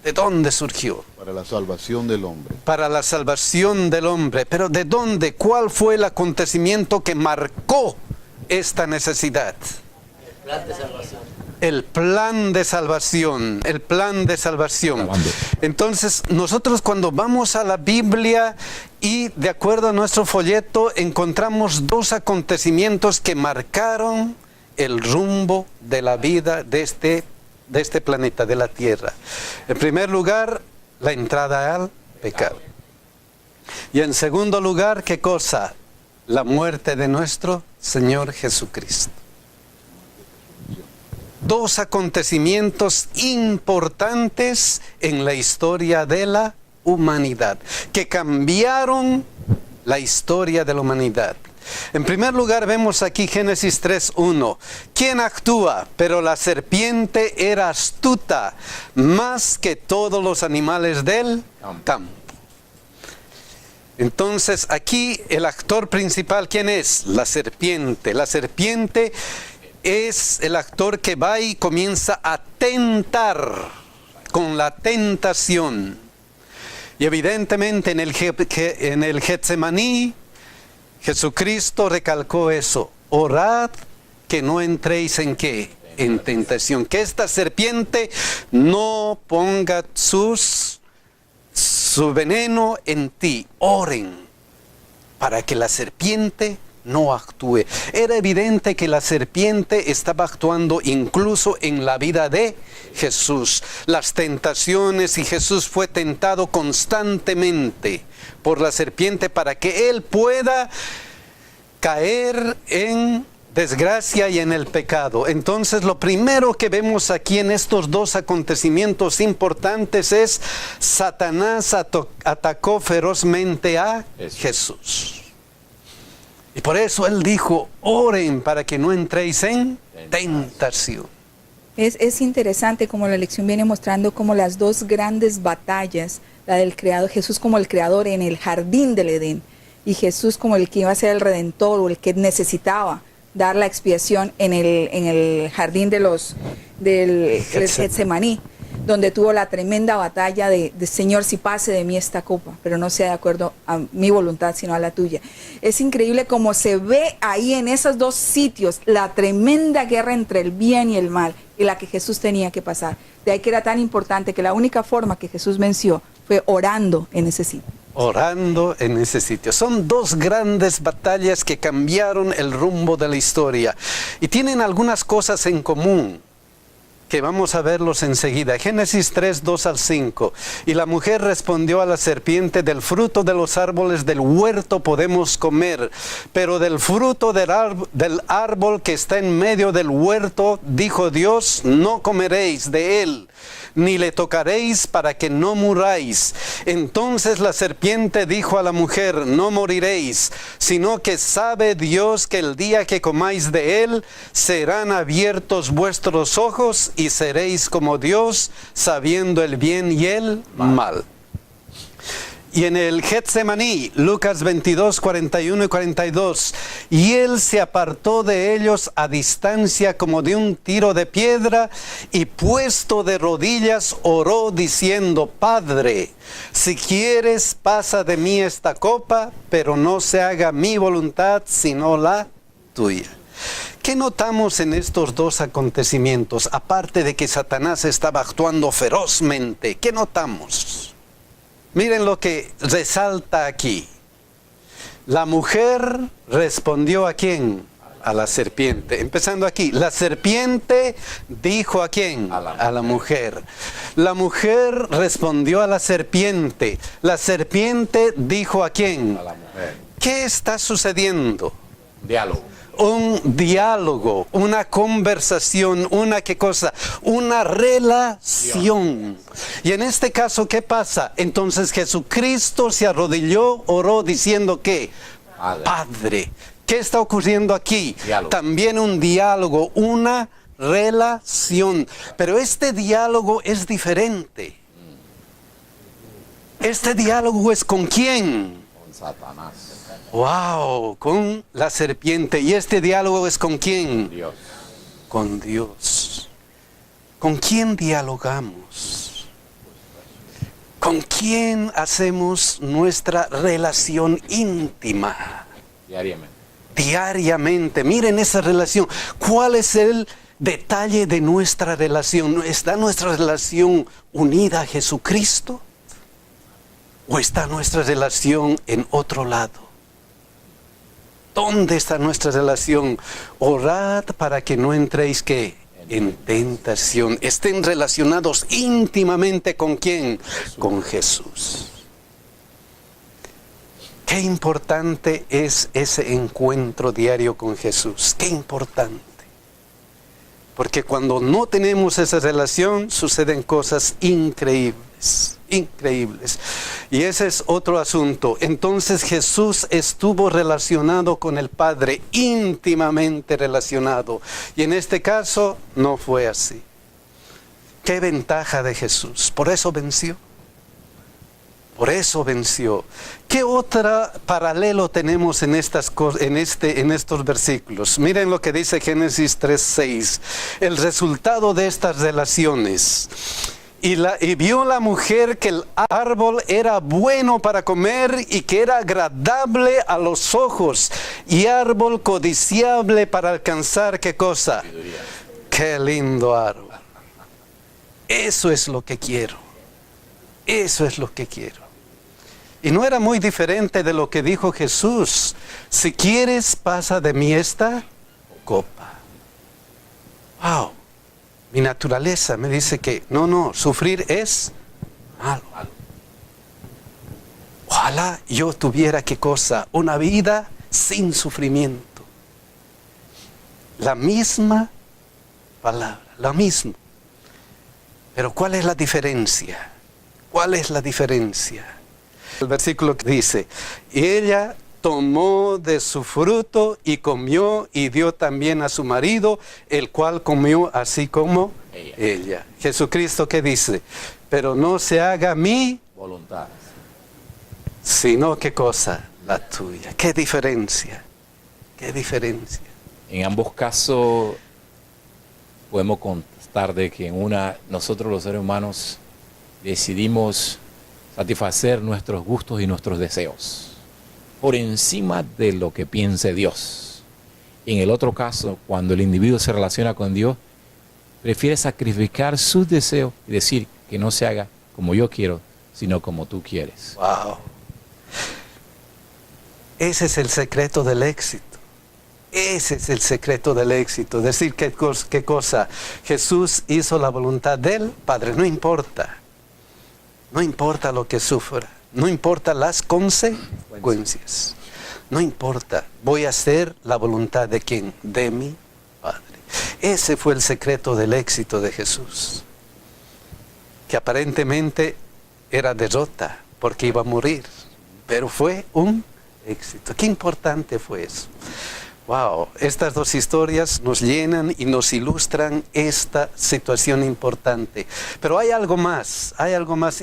¿De dónde surgió? Para la salvación del hombre. Para la salvación del hombre. ¿Pero de dónde? ¿Cuál fue el acontecimiento que marcó esta necesidad? El plan de salvación. El plan de salvación, el plan de salvación. Entonces, nosotros cuando vamos a la Biblia y de acuerdo a nuestro folleto encontramos dos acontecimientos que marcaron el rumbo de la vida de este planeta, de la Tierra. En primer lugar, la entrada al pecado. Y en segundo lugar, ¿qué cosa? La muerte de nuestro Señor Jesucristo. Dos acontecimientos importantes en la historia de la humanidad, que cambiaron la historia de la humanidad. En primer lugar, vemos aquí Génesis 3:1. ¿Quién actúa? Pero la serpiente era astuta, más que todos los animales del campo. Entonces aquí el actor principal, ¿quién es? La serpiente. La serpiente es el actor que va y comienza a tentar con la tentación. Y evidentemente en el Getsemaní, Jesucristo recalcó eso. Orad que no entréis en ¿qué? En tentación. Que esta serpiente no ponga su veneno en ti. Oren para que la serpiente no actúe. Era evidente que la serpiente estaba actuando incluso en la vida de Jesús. Las tentaciones, y Jesús fue tentado constantemente por la serpiente para que él pueda caer en desgracia y en el pecado. Entonces lo primero que vemos aquí en estos dos acontecimientos importantes es Satanás atacó ferozmente a Jesús. Y por eso él dijo, oren para que no entréis en tentación. Es interesante como la lección viene mostrando como las dos grandes batallas, la del creador, Jesús como el creador en el jardín del Edén, y Jesús como el que iba a ser el redentor o el que necesitaba dar la expiación en el jardín del Getsemaní, donde tuvo la tremenda batalla de Señor, si pase de mí esta copa, pero no sea de acuerdo a mi voluntad, sino a la tuya. Es increíble cómo se ve ahí en esos dos sitios la tremenda guerra entre el bien y el mal, y la que Jesús tenía que pasar. De ahí que era tan importante que la única forma que Jesús venció fue orando en ese sitio. Orando en ese sitio. Son dos grandes batallas que cambiaron el rumbo de la historia y tienen algunas cosas en común que vamos a verlos enseguida. Génesis 3, 2 al 5. Y la mujer respondió a la serpiente, del fruto de los árboles del huerto podemos comer, pero del fruto del árbol que está en medio del huerto, dijo Dios, no comeréis de él, ni le tocaréis para que no muráis. Entonces la serpiente dijo a la mujer, no moriréis, sino que sabe Dios que el día que comáis de él, serán abiertos vuestros ojos y seréis como Dios, sabiendo el bien y el mal. Y en el Getsemaní, Lucas 22, 41 y 42, y él se apartó de ellos a distancia como de un tiro de piedra, y puesto de rodillas oró diciendo, Padre, si quieres pasa de mí esta copa, pero no se haga mi voluntad sino la tuya. ¿Qué notamos en estos dos acontecimientos? Aparte de que Satanás estaba actuando ferozmente, ¿qué notamos? Miren lo que resalta aquí. La mujer respondió ¿a quién? A la serpiente. Empezando aquí, la serpiente dijo ¿a quién? A la mujer. La mujer respondió a la serpiente. La serpiente dijo ¿a quién? A la mujer. ¿Qué está sucediendo? Diálogo. Un diálogo, una conversación, una ¿qué cosa? Una relación. Y en este caso, ¿qué pasa? Entonces Jesucristo se arrodilló, oró diciendo ¿qué? Padre. ¿Qué está ocurriendo aquí? Diálogo. También un diálogo, una relación. Pero este diálogo es diferente. Este diálogo es ¿con quién? Con Satanás. Wow, con la serpiente. ¿Y este diálogo es con quién? Dios. Con Dios. ¿Con quién dialogamos? ¿Con quién hacemos nuestra relación íntima? Diariamente. Diariamente. Miren esa relación. ¿Cuál es el detalle de nuestra relación? ¿Está nuestra relación unida a Jesucristo? ¿O está nuestra relación en otro lado? ¿Dónde está nuestra relación? Orad para que no entréis ¿qué? En tentación. Estén relacionados íntimamente ¿con quién? Jesús. Con Jesús. Qué importante es ese encuentro diario con Jesús. Qué importante. Porque cuando no tenemos esa relación, suceden cosas increíbles. Increíbles. Y ese es otro asunto. Entonces Jesús estuvo relacionado con el Padre, íntimamente relacionado. Y en este caso no fue así. Qué ventaja de Jesús. Por eso venció. Por eso venció. ¿Qué otro paralelo tenemos en estos versículos? Miren lo que dice Génesis 3:6. El resultado de estas relaciones. Y vio la mujer que el árbol era bueno para comer y que era agradable a los ojos y árbol codiciable para alcanzar, ¿qué cosa? Qué lindo árbol. Eso es lo que quiero. Eso es lo que quiero. Y no era muy diferente de lo que dijo Jesús. Si quieres, pasa de mí esta copa. Wow. Mi naturaleza me dice que no, sufrir es malo. Ojalá yo tuviera, ¿qué cosa? Una vida sin sufrimiento. La misma palabra, la misma. Pero ¿cuál es la diferencia? ¿Cuál es la diferencia? El versículo que dice, y ella tomó de su fruto y comió y dio también a su marido, el cual comió así como ella. Jesucristo, ¿qué dice? Pero no se haga mi voluntad, sino, ¿qué cosa? La tuya. ¿Qué diferencia? ¿Qué diferencia? En ambos casos podemos constar de que nosotros los seres humanos decidimos satisfacer nuestros gustos y nuestros deseos por encima de lo que piense Dios. Y en el otro caso, cuando el individuo se relaciona con Dios, prefiere sacrificar sus deseos y decir que no se haga como yo quiero, sino como tú quieres. Wow. Ese es el secreto del éxito. Ese es el secreto del éxito. Decir qué cosa. Jesús hizo la voluntad del Padre. No importa. No importa lo que sufra. No importa las consecuencias. No importa. Voy a hacer la voluntad de ¿quién? De mi Padre. Ese fue el secreto del éxito de Jesús. Que aparentemente era derrota porque iba a morir. Pero fue un éxito. Qué importante fue eso. Wow, estas dos historias nos llenan y nos ilustran esta situación importante. Pero hay algo más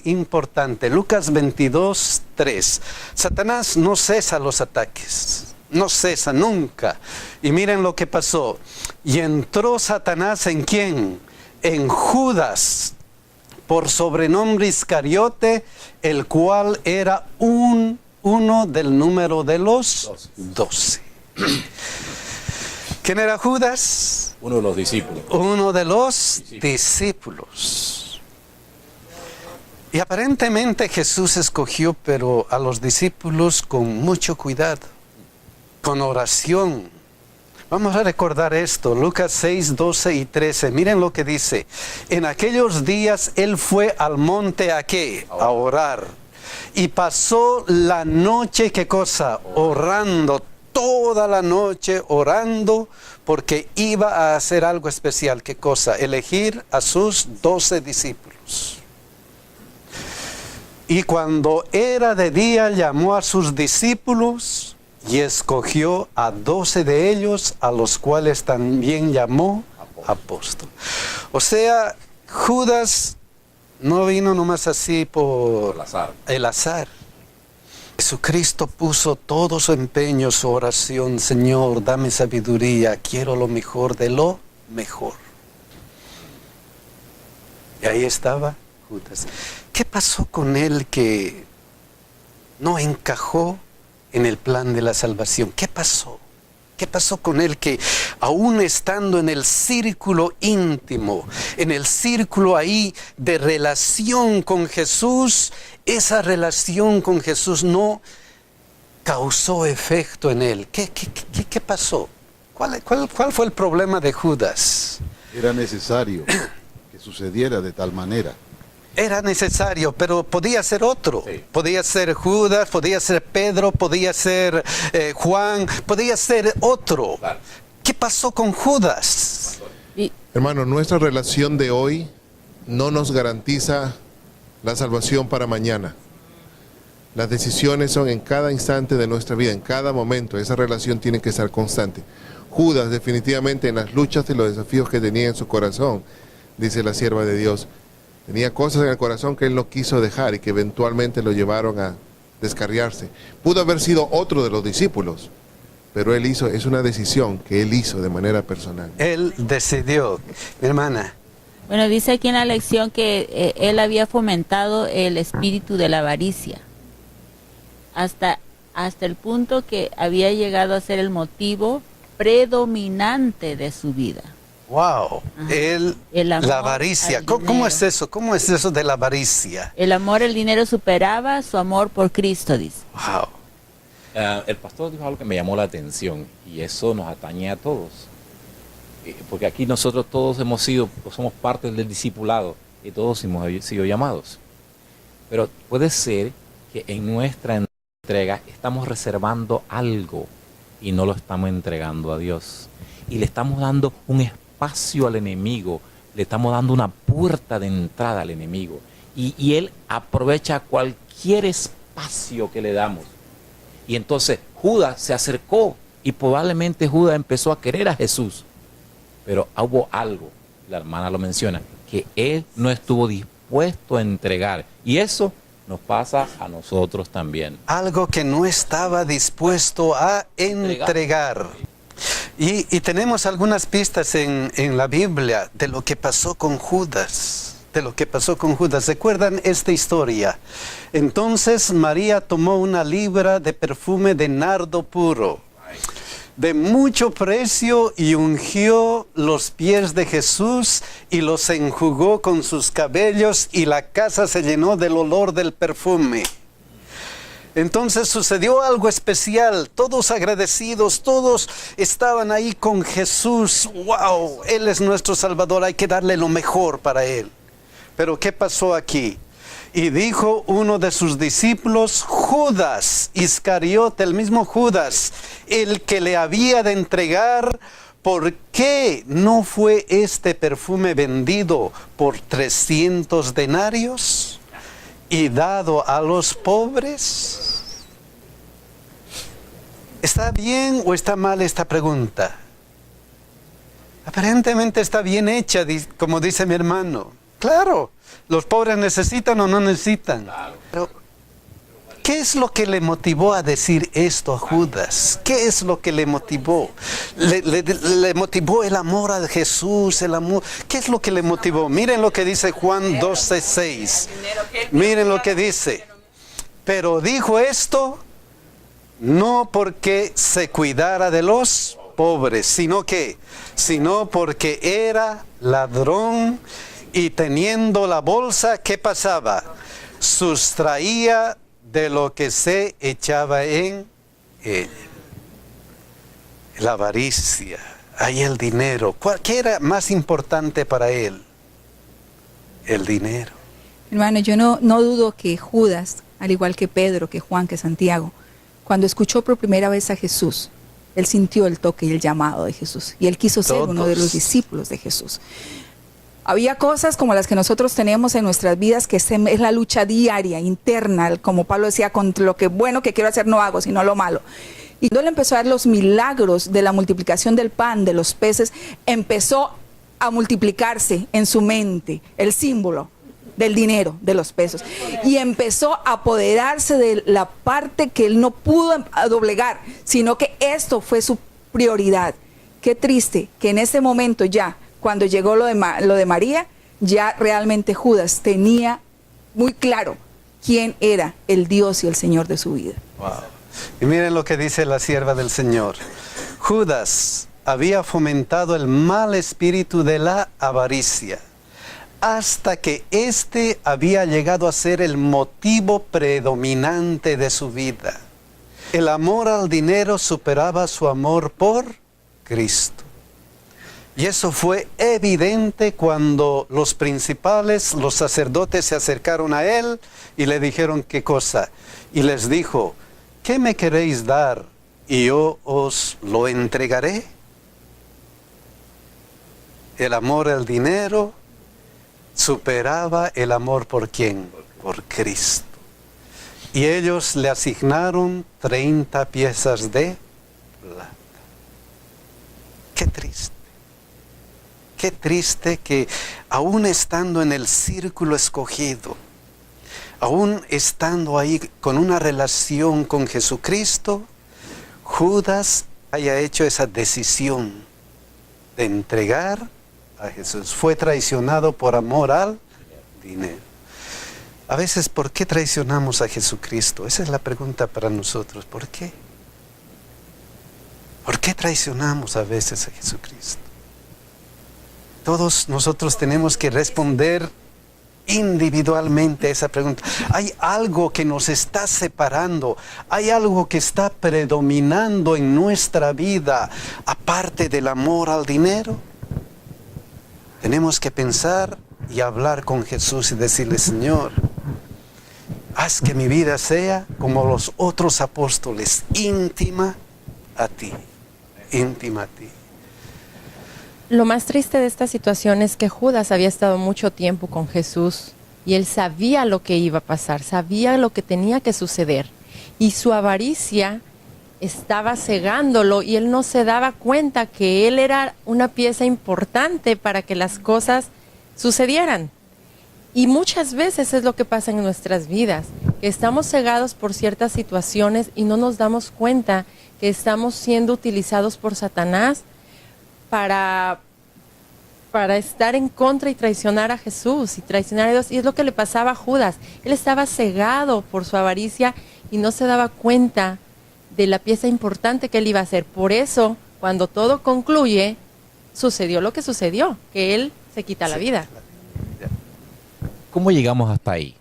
importante. Lucas 22:3. Satanás no cesa los ataques, no cesa nunca. Y miren lo que pasó. Y entró Satanás ¿en quién? En Judas, por sobrenombre Iscariote, el cual era uno del número de los 12. ¿Quién era Judas? Uno de los discípulos. Uno de los discípulos. Y aparentemente Jesús escogió, pero a los discípulos con mucho cuidado, con oración. Vamos a recordar esto, Lucas 6, 12 y 13. Miren lo que dice. En aquellos días él fue al monte ¿a qué? A orar. Y pasó la noche, ¿qué cosa? Orando. Toda la noche orando porque iba a hacer algo especial. ¿Qué cosa? Elegir a sus 12 discípulos. Y cuando era de día llamó a sus discípulos y escogió a 12 de ellos, a los cuales también llamó apóstol. O sea, Judas no vino nomás así por el azar. Jesucristo puso todo su empeño, su oración. Señor, dame sabiduría, quiero lo mejor de lo mejor. Y ahí estaba Judas. ¿Qué pasó con él que no encajó en el plan de la salvación? ¿Qué pasó? ¿Qué pasó con él que aún estando en el círculo íntimo, en el círculo ahí de relación con Jesús, esa relación con Jesús no causó efecto en él? ¿Qué pasó? ¿Cuál fue el problema de Judas? Era necesario que sucediera de tal manera. Era necesario, pero podía ser otro. Sí. Podía ser Judas, podía ser Pedro, podía ser Juan, podía ser otro. Claro. ¿Qué pasó con Judas? Hermano, nuestra relación de hoy no nos garantiza la salvación para mañana. Las decisiones son en cada instante de nuestra vida, en cada momento. Esa relación tiene que estar constante. Judas, definitivamente, en las luchas y los desafíos que tenía en su corazón, dice la sierva de Dios, Tenía cosas en el corazón que él no quiso dejar y que eventualmente lo llevaron a descarriarse. Pudo haber sido otro de los discípulos, pero él hizo, es una decisión que él hizo de manera personal. Él decidió, mi hermana. Bueno, dice aquí en la lección que él había fomentado el espíritu de la avaricia hasta el punto que había llegado a ser el motivo predominante de su vida. Wow, El amor la avaricia. al ¿Cómo dinero. es eso? ¿Cómo es eso de la avaricia? El amor al dinero superaba su amor por Cristo, dice. Wow. El pastor dijo algo que me llamó la atención y eso nos atañe a todos. Porque aquí nosotros todos somos parte del discipulado y todos hemos sido llamados. Pero puede ser que en nuestra entrega estamos reservando algo y no lo estamos entregando a Dios. Y le estamos dando un espacio al enemigo, le estamos dando una puerta de entrada al enemigo. Y él aprovecha cualquier espacio que le damos. Y entonces Judas se acercó y probablemente Judas empezó a querer a Jesús. Pero hubo algo, la hermana lo menciona, que él no estuvo dispuesto a entregar. Y eso nos pasa a nosotros también. Algo que no estaba dispuesto a entregar. Y tenemos algunas pistas en la Biblia de lo que pasó con Judas. De lo que pasó con Judas. ¿Recuerdan esta historia? Entonces María tomó una libra de perfume de nardo puro, de mucho precio, y ungió los pies de Jesús y los enjugó con sus cabellos, y la casa se llenó del olor del perfume. Entonces sucedió algo especial, todos agradecidos, todos estaban ahí con Jesús. ¡Wow! Él es nuestro Salvador, hay que darle lo mejor para Él. Pero ¿qué pasó aquí? Y dijo uno de sus discípulos, Judas Iscariote, el mismo Judas, el que le había de entregar, ¿por qué no fue este perfume vendido por 300 denarios y dado a los pobres? ¿Está bien o está mal esta pregunta? Aparentemente está bien hecha, como dice mi hermano. Claro, los pobres necesitan o no necesitan. Pero, ¿qué es lo que le motivó a decir esto a Judas? ¿Qué es lo que le motivó? Le motivó el amor a Jesús, el amor. ¿Qué es lo que le motivó? Miren lo que dice Juan 12:6. Miren lo que dice. Pero dijo esto no porque se cuidara de los pobres, sino porque era ladrón. Y teniendo la bolsa, ¿qué pasaba? Sustraía de lo que se echaba en él. La avaricia, ahí el dinero. ¿Qué era más importante para él? El dinero. Hermano, yo no dudo que Judas, al igual que Pedro, que Juan, que Santiago, cuando escuchó por primera vez a Jesús, él sintió el toque y el llamado de Jesús. Y él quiso ser uno de los discípulos de Jesús. Había cosas como las que nosotros tenemos en nuestras vidas, que es la lucha diaria, interna, como Pablo decía, con lo que bueno que quiero hacer no hago, sino lo malo. Y cuando él empezó a ver los milagros de la multiplicación del pan, de los peces, empezó a multiplicarse en su mente el símbolo del dinero, de los pesos. Y empezó a apoderarse de la parte que él no pudo doblegar, sino que esto fue su prioridad. Qué triste que en ese momento ya, cuando llegó lo de María, ya realmente Judas tenía muy claro quién era el Dios y el Señor de su vida. Wow. Y miren lo que dice la sierva del Señor. Judas había fomentado el mal espíritu de la avaricia, hasta que éste había llegado a ser el motivo predominante de su vida. El amor al dinero superaba su amor por Cristo. Y eso fue evidente cuando los principales, los sacerdotes, se acercaron a él y le dijeron qué cosa. Y les dijo, ¿qué me queréis dar y yo os lo entregaré? El amor al dinero superaba el amor por ¿quién? Por Cristo. Y ellos le asignaron 30 piezas de plata. Qué triste. qué triste que aún estando en el círculo escogido, aún estando ahí con una relación con Jesucristo, Judas haya hecho esa decisión de entregar a Jesús. Fue traicionado por amor al dinero. A veces, ¿por qué traicionamos a Jesucristo? Esa es la pregunta para nosotros. ¿Por qué? ¿Por qué traicionamos a veces a Jesucristo? Todos nosotros tenemos que responder individualmente a esa pregunta. ¿Hay algo que nos está separando? ¿Hay algo que está predominando en nuestra vida aparte del amor al dinero? Tenemos que pensar y hablar con Jesús y decirle: Señor, haz que mi vida sea como los otros apóstoles, íntima a ti, íntima a ti. Lo más triste de esta situación es que Judas había estado mucho tiempo con Jesús y él sabía lo que iba a pasar, sabía lo que tenía que suceder. Y su avaricia estaba cegándolo y él no se daba cuenta que él era una pieza importante para que las cosas sucedieran. Y muchas veces es lo que pasa en nuestras vidas, que estamos cegados por ciertas situaciones y no nos damos cuenta que estamos siendo utilizados por Satanás para estar en contra y traicionar a Jesús y traicionar a Dios. Y es lo que le pasaba a Judas. Él estaba cegado por su avaricia y no se daba cuenta de la pieza importante que él iba a hacer. Por eso, cuando todo concluye, sucedió lo que sucedió, que él se quita la vida. ¿Cómo llegamos hasta ahí?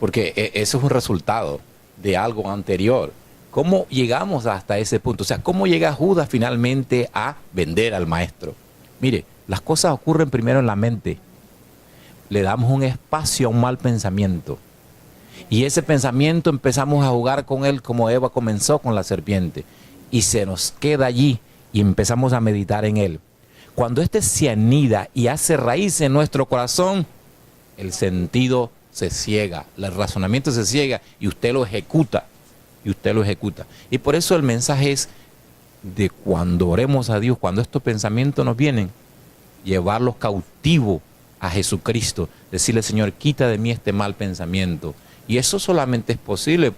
Porque eso es un resultado de algo anterior. ¿Cómo llegamos hasta ese punto? O sea, ¿cómo llega Judas finalmente a vender al maestro? Mire, las cosas ocurren primero en la mente. Le damos un espacio a un mal pensamiento. Y ese pensamiento empezamos a jugar con él como Eva comenzó con la serpiente. Y se nos queda allí y empezamos a meditar en él. Cuando este se anida y hace raíz en nuestro corazón, el sentido se ciega, el razonamiento se ciega y usted lo ejecuta. Y por eso el mensaje es de cuando oremos a Dios, cuando estos pensamientos nos vienen, llevarlos cautivos a Jesucristo, decirle: Señor, quita de mí este mal pensamiento. Y eso solamente es posible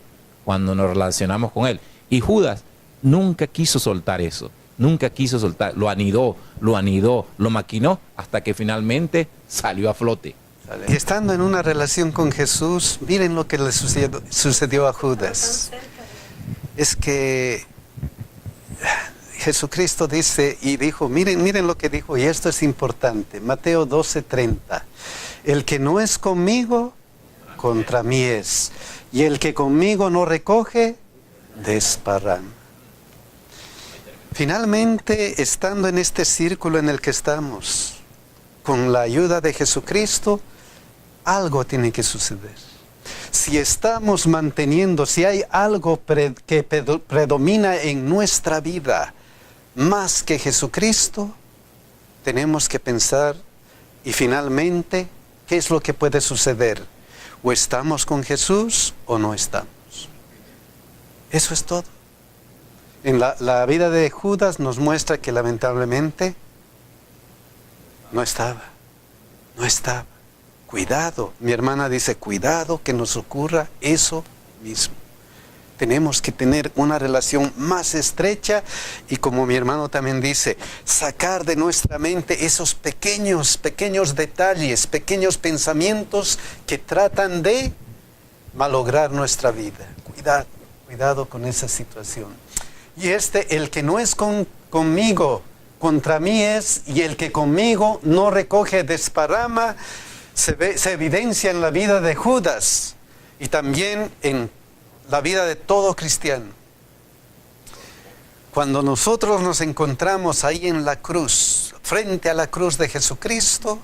cuando nos relacionamos con Él. Y Judas nunca quiso soltar eso, lo anidó, lo maquinó hasta que finalmente salió a flote. Y estando en una relación con Jesús, miren lo que le sucedió a Judas. Es que Jesucristo dice y dijo, miren lo que dijo, y esto es importante, Mateo 12:30. El que no es conmigo, contra mí es, y el que conmigo no recoge, desparrama. Finalmente, estando en este círculo en el que estamos, con la ayuda de Jesucristo, algo tiene que suceder. Si estamos manteniendo, si hay algo que predomina en nuestra vida más que Jesucristo, tenemos que pensar y finalmente, ¿qué es lo que puede suceder? O estamos con Jesús o no estamos. Eso es todo. En la vida de Judas nos muestra que lamentablemente no estaba. Cuidado, mi hermana dice, cuidado que nos ocurra eso mismo. Tenemos que tener una relación más estrecha y, como mi hermano también dice, sacar de nuestra mente esos pequeños detalles, pequeños pensamientos que tratan de malograr nuestra vida. Cuidado con esa situación. Y el que no es conmigo, contra mí es, y el que conmigo no recoge, desparrama, se evidencia en la vida de Judas y también en la vida de todo cristiano. Cuando nosotros nos encontramos ahí en la cruz, frente a la cruz de Jesucristo,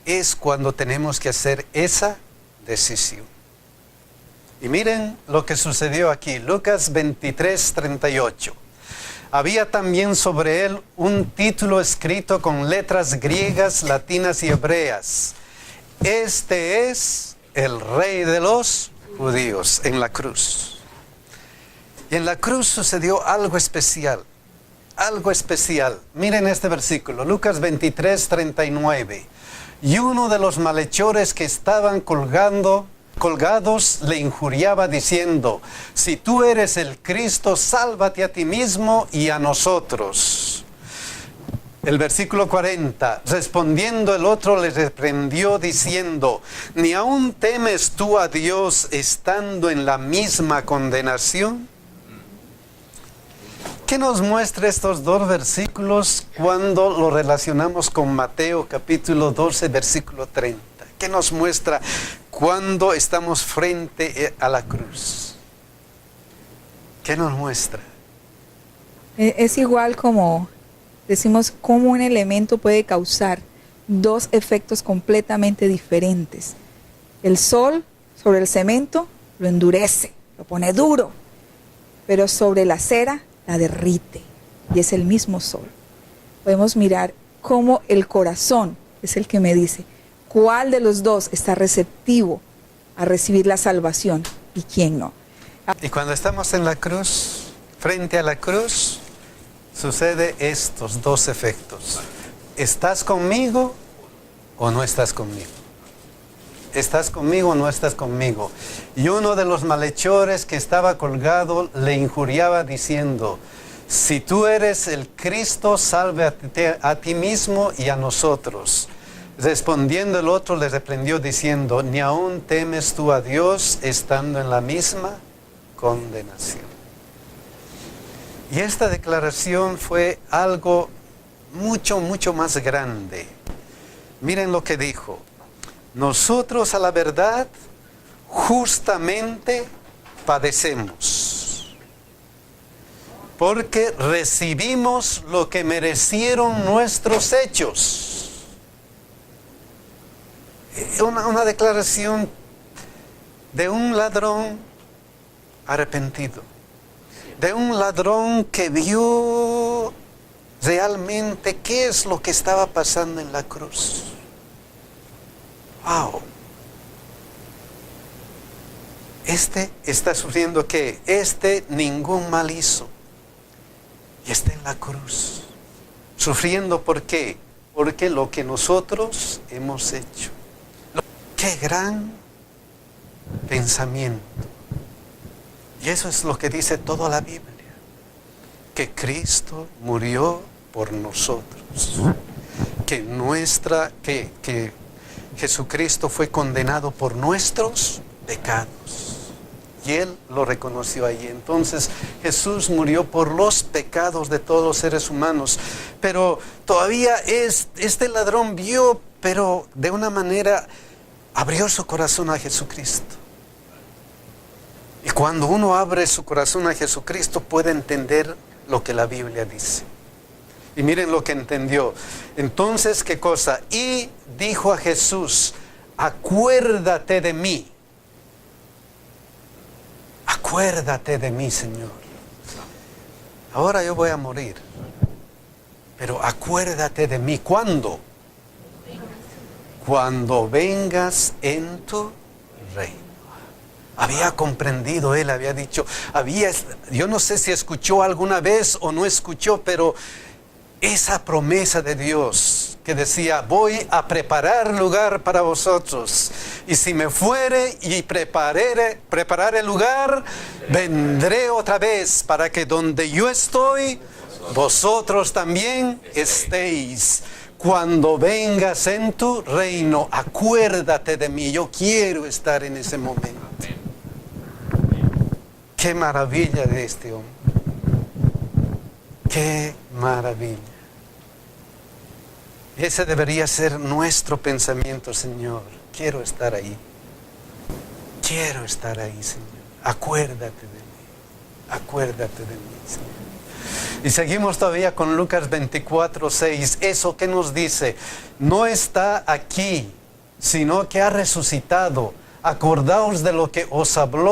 es cuando tenemos que hacer esa decisión. Y miren lo que sucedió aquí, Lucas 23:38. Había también sobre él un título escrito con letras griegas, latinas y hebreas. Este es el Rey de los judíos, en la cruz. Y en la cruz sucedió algo especial. algo especial. Miren este versículo, Lucas 23, 39. Y uno de los malhechores que estaban colgados le injuriaba diciendo: si tú eres el Cristo, sálvate a ti mismo y a nosotros. El versículo 40, respondiendo el otro le reprendió diciendo: ¿ni aún temes tú a Dios estando en la misma condenación? ¿Qué nos muestra estos dos versículos cuando lo relacionamos con Mateo capítulo 12, versículo 30? ¿Qué nos muestra cuando estamos frente a la cruz? ¿Qué nos muestra? Es igual como decimos cómo un elemento puede causar dos efectos completamente diferentes. El sol sobre el cemento lo endurece, lo pone duro, pero sobre la cera la derrite, y es el mismo sol. Podemos mirar cómo el corazón es el que me dice cuál de los dos está receptivo a recibir la salvación y quién no. Y cuando estamos en la cruz, frente a la cruz, sucede estos dos efectos. ¿Estás conmigo o no estás conmigo? ¿Estás conmigo o no estás conmigo? Y uno de los malhechores que estaba colgado le injuriaba diciendo: si tú eres el Cristo, salve a ti mismo y a nosotros. Respondiendo el otro le reprendió diciendo: ¿ni aún temes tú a Dios estando en la misma condenación? Y esta declaración fue algo mucho, mucho más grande. Miren lo que dijo: nosotros a la verdad justamente padecemos, porque recibimos lo que merecieron nuestros hechos. Una declaración de un ladrón arrepentido, de un ladrón que vio realmente qué es lo que estaba pasando en la cruz. Wow. Este está sufriendo ¿qué? Ningún mal hizo. Y está en la cruz. Sufriendo ¿por qué? Porque lo que nosotros hemos hecho. ¡Qué gran pensamiento! Y eso es lo que dice toda la Biblia. Que Cristo murió por nosotros. Que Jesucristo fue condenado por nuestros pecados. Y Él lo reconoció ahí. Entonces Jesús murió por los pecados de todos los seres humanos. Pero todavía este ladrón vio, pero de una manera abrió su corazón a Jesucristo. Y cuando uno abre su corazón a Jesucristo puede entender lo que la Biblia dice. Y miren lo que entendió. Entonces, ¿qué cosa? Y dijo a Jesús: acuérdate de mí. Acuérdate de mí, Señor. Ahora yo voy a morir. Pero acuérdate de mí. ¿Cuándo? Cuando vengas en tu reino. Había comprendido él, había dicho, yo no sé si escuchó alguna vez o no escuchó, pero esa promesa de Dios que decía: voy a preparar lugar para vosotros, y si me fuere y prepararé el lugar, vendré otra vez para que donde yo estoy, vosotros también estéis. Cuando vengas en tu reino, acuérdate de mí. Yo quiero estar en ese momento. Qué maravilla de este hombre. Qué maravilla. Ese debería ser nuestro pensamiento, Señor. Quiero estar ahí. Quiero estar ahí, Señor. Acuérdate de mí. Acuérdate de mí, Señor. Y seguimos todavía con Lucas 24, 6. Eso que nos dice: no está aquí, sino que ha resucitado. Acordaos de lo que os habló